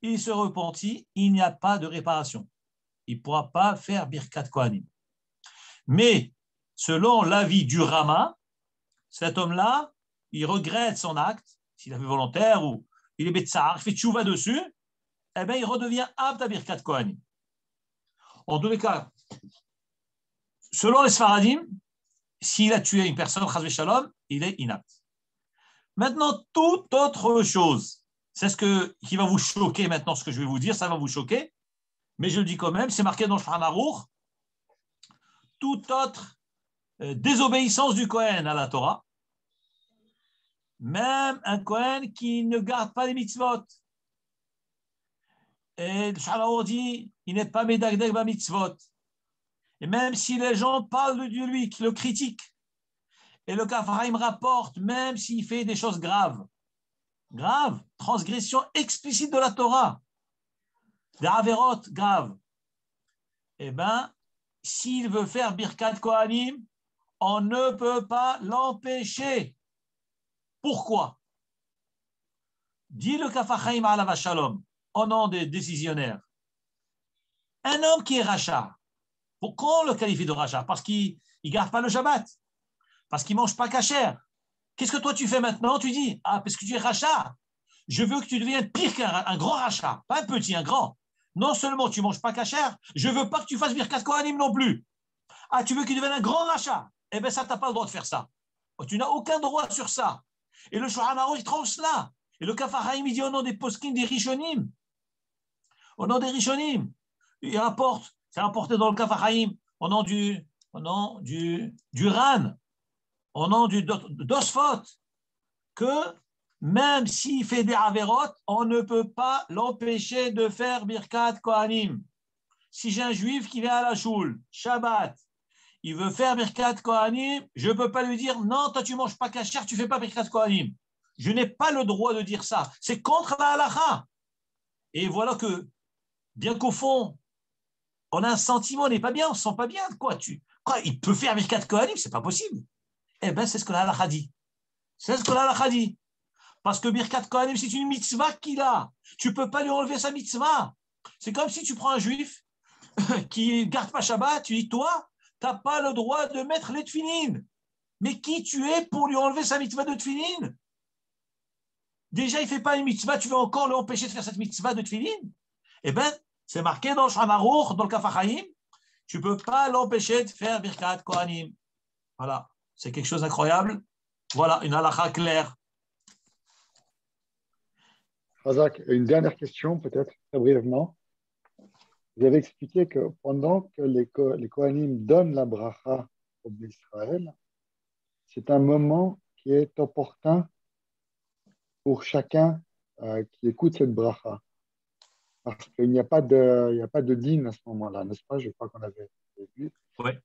il se repentit, il n'y a pas de réparation. Il ne pourra pas faire Birkat Kohanim. Mais, selon l'avis du Rama, cet homme-là, il regrette son acte, s'il a fait volontaire ou il est betsar, il fait tchouva dessus, eh bien, il redevient apte à Birkat Kohanim. En tous les cas, selon les Sfaradim, s'il a tué une personne, chas v'shalom, il est inapte. Maintenant, toute autre chose, c'est ce qui va vous choquer maintenant, ce que je vais vous dire, ça va vous choquer, mais je le dis quand même, c'est marqué dans le Shulchan Aruch, toute autre désobéissance du Kohen à la Torah, même un Kohen qui ne garde pas les mitzvot. Et le Shulchan Aruch dit, il n'est pas médagdeg ba mitzvot. Et même si les gens parlent de lui, qui le critiquent, et le Kaf HaChaim rapporte, même s'il fait des choses graves, transgression explicite de la Torah, des avérotes graves, eh bien, s'il veut faire Birkat Kohanim, on ne peut pas l'empêcher. Pourquoi? Dit le Kaf HaChaim alav shalom, au nom des décisionnaires. Un homme qui est rachat, pourquoi on le qualifie de rachat? Parce qu'il ne garde pas le Shabbat, parce qu'il ne mange pas kasher. Qu'est-ce que toi tu fais maintenant? Tu dis, ah, parce que tu es rachat, je veux que tu deviennes pire qu'un grand rachat, pas un petit, un grand. Non seulement tu ne manges pas kasher, je ne veux pas que tu fasses Birkat Kohanim non plus. Ah, tu veux qu'il devienne un grand rachat? Eh bien, ça, tu n'as pas le droit de faire ça. Tu n'as aucun droit sur ça. Et le Shulchan Aruch, il tranche cela. Et le Kaf HaChaim, il dit au nom des poskim, des Rishonim. Au nom des Rishonim. Il rapporte, c'est rapporté dans le Kaf HaChaim, au nom du Ran, au nom du Dosfot, que même s'il fait des avérotes, on ne peut pas l'empêcher de faire Birkat Kohanim. Si j'ai un juif qui vient à la choule, Shabbat, il veut faire Birkat Kohanim, je ne peux pas lui dire non, toi tu ne manges pas kasher, tu ne fais pas Birkat Kohanim. Je n'ai pas le droit de dire ça. C'est contre la halakha. Et voilà que, bien qu'au fond, on a un sentiment, on n'est pas bien, on ne se sent pas bien. Quoi, il peut faire Birkat Kohanim, ce n'est pas possible. Eh bien, c'est ce que la halakha dit. C'est ce que la halakha dit. Parce que Birkat Kohanim, c'est une mitzvah qu'il a. Tu ne peux pas lui enlever sa mitzvah. C'est comme si tu prends un juif qui ne garde pas Shabbat, tu dis, toi, tu n'as pas le droit de mettre les tefilines. Mais qui tu es pour lui enlever sa mitzvah de tefilines? Déjà, il ne fait pas une mitzvah, tu veux encore l'empêcher de faire cette mitzvah de tefilines? Eh bien, c'est marqué dans le Shulchan Aruch, dans le Kaf HaChaim, tu ne peux pas l'empêcher de faire Birkat Kohanim. Voilà, c'est quelque chose d'incroyable. Voilà, une halakha claire. Razak, une dernière question, peut-être très brièvement. Vous avez expliqué que pendant que les Kohanim donnent la bracha au Bnei Israël, c'est un moment qui est opportun pour chacun qui écoute cette bracha? Parce qu'il n'y a pas il n'y a pas de din à ce moment-là, n'est-ce pas? Je crois qu'on avait vu. Ouais.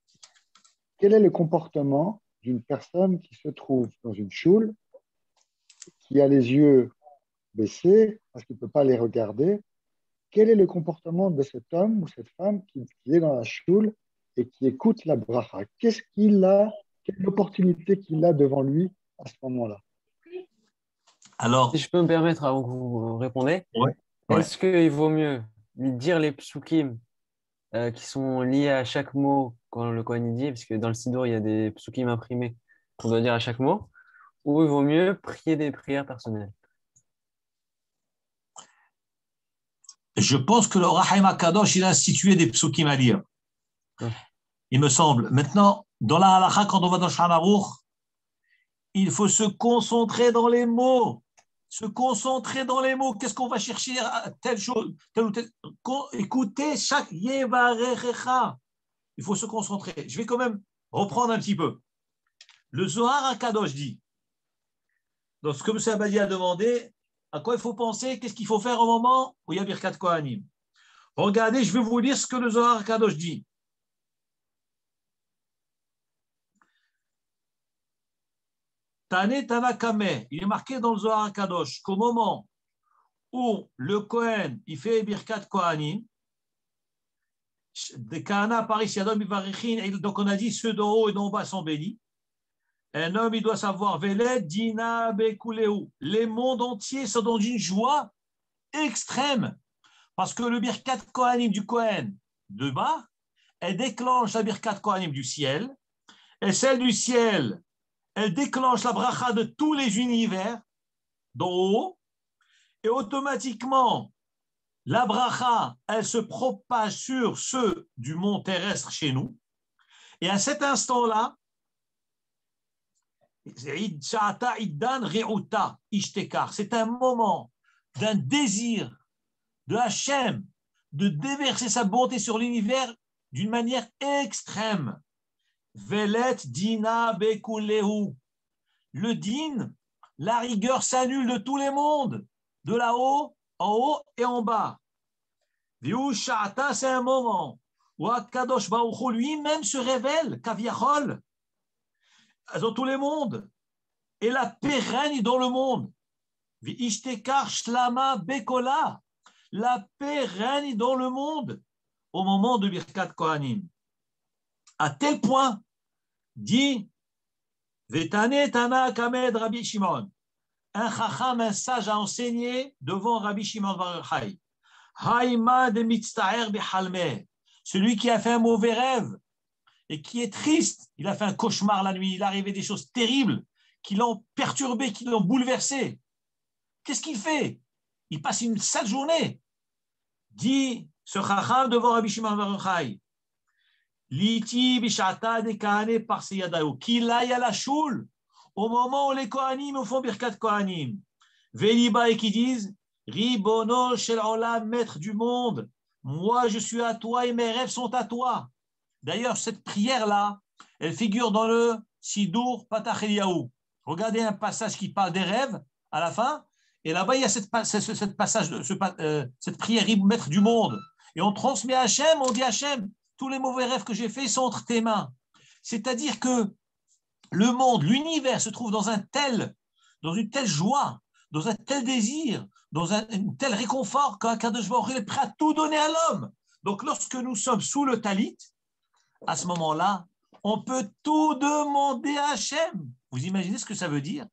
Quel est le comportement d'une personne qui se trouve dans une choule, qui a les yeux baissés parce qu'il ne peut pas les regarder? Quel est le comportement de cet homme ou cette femme qui est dans la choule et qui écoute la bracha? Qu'est-ce qu'il a, quelle opportunité qu'il a devant lui à ce moment-là? Si Alors, je peux me permettre avant que vous répondez, ouais, ouais. est-ce qu'il vaut mieux lui dire les psukim qui sont liés à chaque mot quand le Kohen dit, parce que dans le Siddur, il y a des psukim imprimés qu'on doit dire à chaque mot, ou il vaut mieux prier des prières personnelles? Je pense que le Rahim HaKadosh, il a institué des psukim à lire. Ouais. Il me semble. Maintenant, dans la halakha, quand on va dans le Shulchan Aruch, il faut se concentrer dans les mots. Se concentrer dans les mots. Qu'est-ce qu'on va chercher? Telle chose, telle ou telle. Écoutez chaque Yevarechecha. Il faut se concentrer. Je vais quand même reprendre un petit peu. Le Zohar HaKadosh dit, dans ce que M. Abadi a demandé, à quoi il faut penser, qu'est-ce qu'il faut faire au moment où il y a Birkat Kohanim. Regardez, je vais vous lire ce que le Zohar HaKadosh dit. Tane Tanakame, il est marqué dans le Zohar HaKadosh qu'au moment où le Kohen il fait Birkat Kohanim, des Kahana Paris Yadom Ivarichin, donc on a dit ceux d'en haut et d'en bas sont bénis. Un homme, il doit savoir, Veled Dina Bekuleu. Les mondes entiers sont dans une joie extrême. Parce que le Birkat Kohanim du Kohen de bas, elle déclenche la Birkat Kohanim du ciel. Et celle du ciel, elle déclenche la bracha de tous les univers d'en haut. Et automatiquement, la bracha, elle se propage sur ceux du monde terrestre chez nous. Et à cet instant-là, c'est un moment d'un désir de Hachem de déverser sa bonté sur l'univers d'une manière extrême. Velet dina bekuleu. Le din, la rigueur s'annule de tous les mondes, de là-haut, en haut et en bas. Viu sha'ata, c'est un moment où Akadosh Baruch Hu lui-même se révèle, kaviachol, dans tous les mondes, et la paix règne dans le monde. V'ishtekar shlama bekola, la paix règne dans le monde au moment de Birkat Kohanim. À tel point, dit Vetane Tana Kamed Rabbi Shimon, un chacham, un sage a enseigné devant Rabbi Shimon Bar Yochai, Haïma de mitztaher behalmeh, celui qui a fait un mauvais rêve et qui est triste, il a fait un cauchemar la nuit, il est arrivé des choses terribles qui l'ont perturbé, qui l'ont bouleversé. Qu'est-ce qu'il fait? Il passe une sale journée. Dit ce chacham devant Rabbi Shimon Bar Yochai, Liti bishata de kahane par seyadaou, qu'il aille à la choule au moment où les kohanim font birkat kohanim. Veliba et qui disent Ribono shel olam, maître du monde, moi je suis à toi et mes rêves sont à toi. D'ailleurs, cette prière-là, elle figure dans le Sidur Patach Eliyahu. Regardez un passage qui parle des rêves à la fin, et là-bas il y a cette prière, maître du monde. Et on transmet à Hachem, on dit à Hachem, tous les mauvais rêves que j'ai faits sont entre tes mains. C'est-à-dire que le monde, l'univers se trouve dans une telle joie, dans un tel désir, dans un tel réconfort qu'Akadosh Baruch Hu est prêt à tout donner à l'homme. Donc lorsque nous sommes sous le talit, à ce moment-là, on peut tout demander à Hachem. Vous imaginez ce que ça veut dire?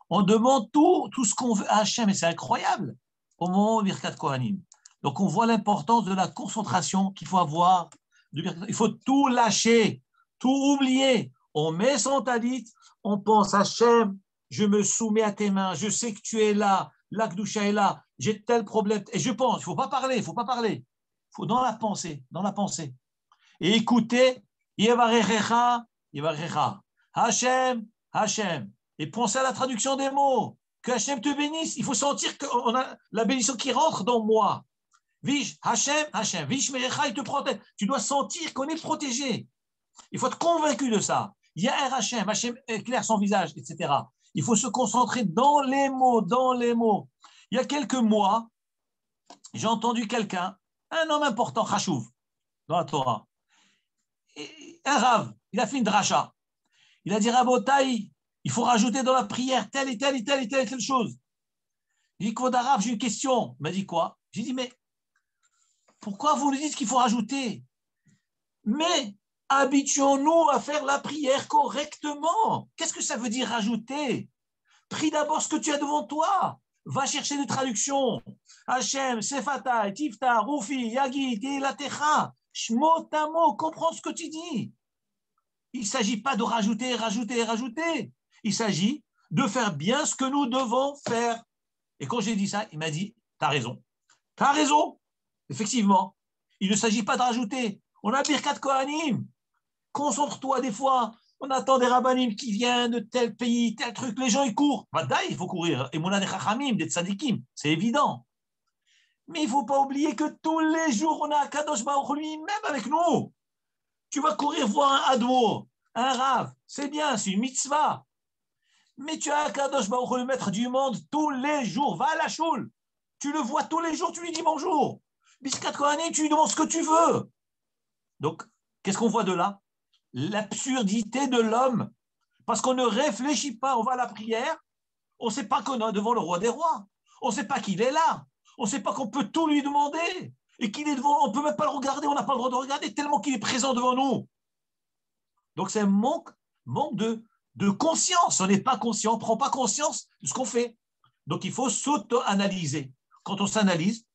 On demande tout ce qu'on veut à Hachem, et c'est incroyable au moment où Birkat Kohanim. Donc on voit l'importance de la concentration qu'il faut avoir. Il faut tout lâcher, tout oublier. On met son talit, on pense à Hachem, je me soumets à tes mains, je sais que tu es là, l'Akdoucha est là, j'ai tel problème. Et je pense, il ne faut pas parler, il faut dans la pensée. Et écoutez, Yevarechecha, Hachem, Hachem. Et pensez à la traduction des mots. Que Hachem te bénisse. Il faut sentir qu'on a la bénédiction qui rentre dans moi. Vish, Hachem, Vish Merecha, il te protège. Tu dois sentir qu'on est protégé. Il faut être convaincu de ça. Yaher Hachem éclaire son visage, etc. Il faut se concentrer dans les mots. Il y a quelques mois, j'ai entendu quelqu'un, un homme important, Chachouv, dans la Torah, un rave, il a fait une dracha. Il a dit, Rabotai, il faut rajouter dans la prière telle et telle et telle et telle et telle chose. J'ai dit, Kvodarav, j'ai une question. Il m'a dit quoi? J'ai dit, mais pourquoi vous nous dites qu'il faut rajouter? Mais habituons-nous à faire la prière correctement. Qu'est-ce que ça veut dire rajouter? Prie d'abord ce que tu as devant toi. Va chercher des traductions. Hachem, Sefatai, Tifta, Rufi, Yagi, Teilatecha. Shmotamo, comprends ce que tu dis. Il ne s'agit pas de rajouter, rajouter, rajouter. Il s'agit de faire bien ce que nous devons faire. Et quand j'ai dit ça, il m'a dit, tu as raison. Tu as raison. Effectivement, il ne s'agit pas de rajouter. On a Birkat Kohanim. Concentre-toi des fois. On attend des rabbanim qui viennent de tel pays, tel truc. Les gens, ils courent. Badaï, il faut courir. Et on a des chachamim, des tzadikim. C'est évident. Mais il ne faut pas oublier que tous les jours, on a un Kadosh Baruch lui-même avec nous. Tu vas courir voir un admo, un rav. C'est bien, c'est une mitzvah. Mais tu as un Kadosh Baruch le maître du monde tous les jours. Va à la choule. Tu le vois tous les jours, tu lui dis bonjour. Biskat Kohanim, tu lui demandes ce que tu veux. Donc, qu'est-ce qu'on voit de là? L'absurdité de l'homme. Parce qu'on ne réfléchit pas, on va à la prière, on ne sait pas qu'on est devant le roi des rois. On ne sait pas qu'il est là. On ne sait pas qu'on peut tout lui demander. Et qu'il est devant, on ne peut même pas le regarder, on n'a pas le droit de regarder tellement qu'il est présent devant nous. Donc, c'est un manque de conscience. On n'est pas conscient, on ne prend pas conscience de ce qu'on fait. Donc, il faut s'auto-analyser. Quand on s'analyse,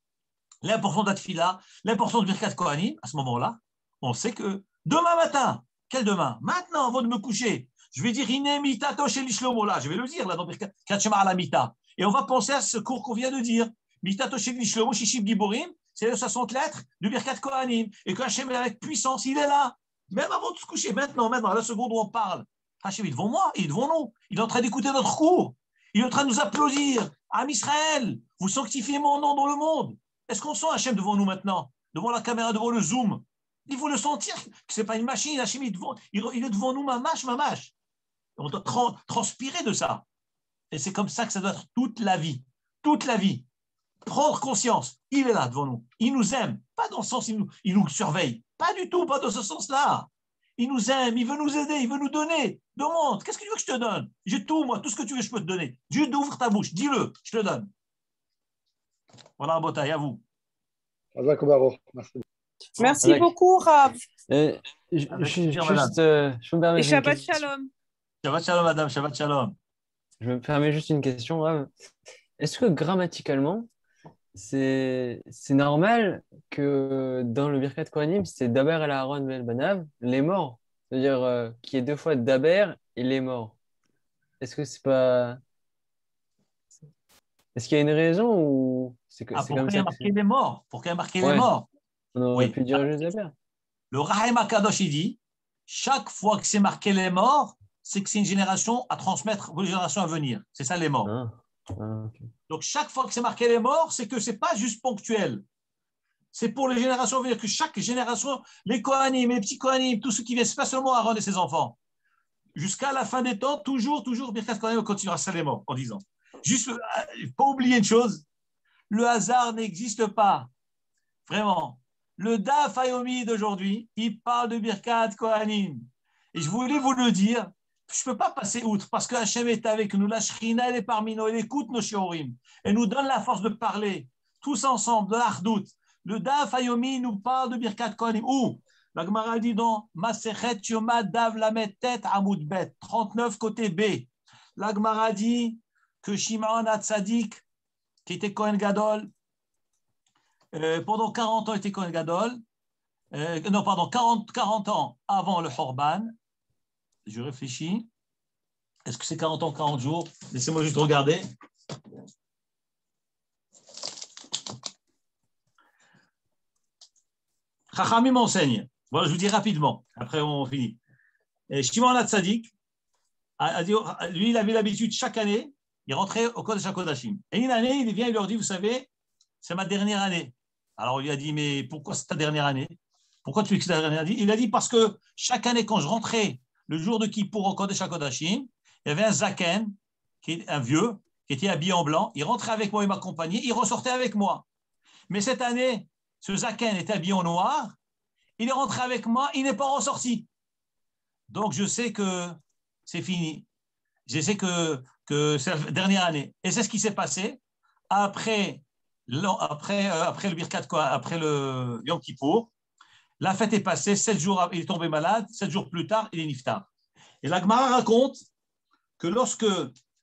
l'importance de la tefila, l'importance de Birkat Kohanim, à ce moment-là, on sait que demain matin, quel demain? Maintenant, avant de me coucher, je vais dire Ine mitato shel Shlomo, là, je vais le dire là dans Birkat Shema ala mita. Et on va penser à ce cours qu'on vient de dire. Mitato shel Shlomo, shishib giborim, c'est les 60 lettres du Birkat Kohanim. Et que Hachem est avec puissance, il est là. Même avant de se coucher, maintenant, à la seconde où on parle, Hachem est devant moi, il est devant nous. Il est en train d'écouter notre cours. Il est en train de nous applaudir. Am Israël, vous sanctifiez mon nom dans le monde. Est-ce qu'on sent Hachem devant nous maintenant? Devant la caméra, devant le zoom? Il faut le sentir que ce n'est pas une machine. Hachem, il est devant nous, mamache. On doit transpirer de ça. Et c'est comme ça que ça doit être toute la vie. Toute la vie. Prendre conscience. Il est là devant nous. Il nous aime. Pas dans le sens il nous surveille. Pas du tout, pas dans ce sens-là. Il nous aime, il veut nous aider, il veut nous donner. Demande, qu'est-ce que tu veux que je te donne? J'ai tout, moi, tout ce que tu veux, je peux te donner. Juste ouvre ta bouche, dis-le, je te donne. Voilà, Botaï, à vous. Merci. Merci beaucoup, Rav. Je me permets Et Shabbat Shalom. Shabbat Shalom, madame, Shabbat Shalom. Je me permets juste une question, Rav. Est-ce que grammaticalement, c'est normal que dans le Birkat Kohanim, c'est Daber el Aaron vel Banav, les morts? C'est-à-dire qu'il y ait deux fois Daber et les morts. Est-ce que c'est pas... Est-ce qu'il y a une raison ou c'est comme ça? Pourquoi il y a marqué les morts? Pourquoi il y a marqué les morts? On aurait pu dire juste Daber. Le Rahim HaKadosh, il dit, chaque fois que c'est marqué les morts, c'est que c'est une génération à transmettre aux générations à venir. C'est ça les morts. Okay. Donc, chaque fois que c'est marqué les morts, c'est que ce n'est pas juste ponctuel. C'est pour les générations à venir, que chaque génération, les Kohanim, les petits Kohanim, tous ceux qui viennent, ce n'est pas seulement Aaron et ses enfants. Jusqu'à la fin des temps, toujours, Birkat Kohanim continuera ça les morts, en disant. Juste, il ne faut pas oublier une chose, le hasard n'existe pas. Vraiment. Le Daf Hayomi d'aujourd'hui, il parle de Birkat Kohanim. Et je voulais vous le dire, je ne peux pas passer outre parce que Hachem est avec nous. La Shrina, elle est parmi nous. Elle écoute nos shiurim. Elle nous donne la force de parler. Tous ensemble, de l'Ardout. Le Daf Hayomi nous parle de Birkat Kohanim. Où la Gemara dit dans Masechet Yoma Dav Lamed Tet Amud Bet, 39 côté B. La Gemara dit que Shimon HaTzadik, qui était Kohen Gadol, pendant 40 ans, il était Kohen Gadol. 40 ans avant le Horban. Je réfléchis. Est-ce que c'est 40 ans, 40 jours? Laissez-moi juste regarder. Chachamim m'enseigne. Voilà, je vous dis rapidement. Après, on finit. Shimon HaTzadik, lui, il avait l'habitude, chaque année, il rentrait au Kodesh HaKodashim. Et une année, il vient, il leur dit, vous savez, c'est ma dernière année. Alors, il lui a dit, mais pourquoi c'est ta dernière année? Pourquoi tu dis que c'est ta dernière année? Il a dit, parce que chaque année, quand je rentrais le jour de Kippour au Kodesh HaKodashim, il y avait un zaken, un vieux, qui qui était habillé en blanc, il rentrait avec moi, il m'accompagnait, il ressortait avec moi. Mais cette année, ce Zaken était habillé en noir, il est rentré avec moi, il n'est pas ressorti. Donc, je sais que c'est fini. Je sais que c'est la dernière année. Et c'est ce qui s'est passé après le Birkat, après le Yom Kippour. La fête est passée, 7 jours, il est tombé malade, 7 jours plus tard, il est niftar. Et la Gemara raconte que lorsque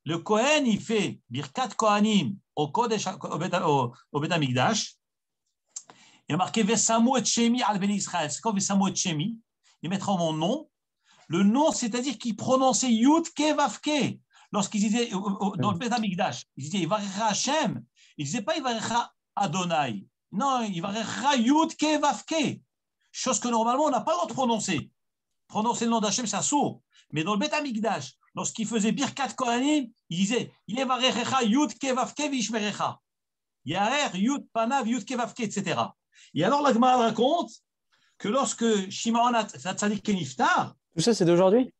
le Kohen, il fait Birkat Kohanim au Bet Amikdash, il a marqué Vesamu et Shemi al Ben Israël. C'est quoi Vesamu et Shemi? Il mettra mon nom. Le nom, c'est-à-dire qu'il prononçait Yud Ke Vav Ke. Lorsqu'il disait dans le Bet Amikdash, il disait Ivarecha Hashem. Il ne disait pas Ivarecha Adonai. Non, Ivarecha Yud Ke Vav Ke. Chose que normalement, on n'a pas le droit de prononcer. Prononcer le nom d'Hachem, c'est sourd. Mais dans le Bet Amikdash, lorsqu'il faisait Birkat Kohanim, il disait Yevarecha Yud Ke Vav Ke Vishmerecha. Yarer Yud Panav Yud Ke Vav Ke, etc. Et alors, la Gemara raconte que lorsque Shimon Hatzadik est niftar, Tout ça, c'est d'aujourd'hui?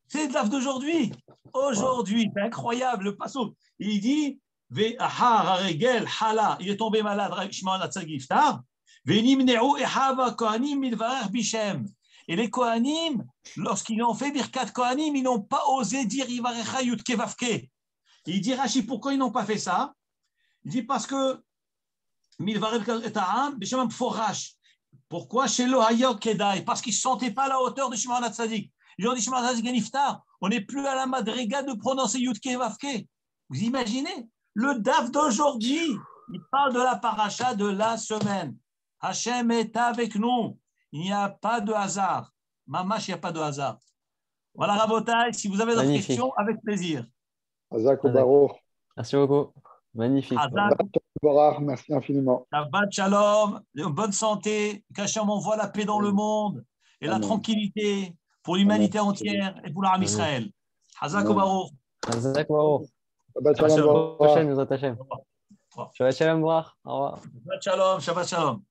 c'est de l'af d'aujourd'hui. Aujourd'hui, c'est incroyable. Le passo, il dit Ve'ahar haregel hala, il est tombé malade, Shimon Hatzadik niftar. Ve'nimne'u ehava kohanim milvarech bishem. Et les kohanim, lorsqu'ils ont fait Birkat Kohanim, ils n'ont pas osé dire Ivarecha Yud Ke Vav Ke. Il dit Rashi, pourquoi ils n'ont pas fait ça? Il dit parce que pourquoi chez Hayok Kedai? Parce qu'ils ne se sentaient pas à la hauteur de Shimon Hatzadik. Ils ont dit Shimon Hatzadik est niftar. On n'est plus à la madriga de prononcer Yud Ke Vav Ke. Vous imaginez? Le daf d'aujourd'hui, il parle de la paracha de la semaine. Hachem est avec nous. Il n'y a pas de hasard. Mamash, il n'y a pas de hasard. Voilà, Rabotai, si vous avez d'autres questions, avec plaisir. Hazak Baruch. Merci beaucoup. Magnifique. Baruch, merci infiniment. Shabbat Shalom, bonne santé, qu'Hachem envoie la paix dans le monde et la tranquillité pour l'humanité entière et pour l'âme Israël. Hazak Baruch. Hazak Baruch. Shabbat Shalom. Shabbat Shalom. Au revoir. Shabbat Shalom, Shabbat Shalom.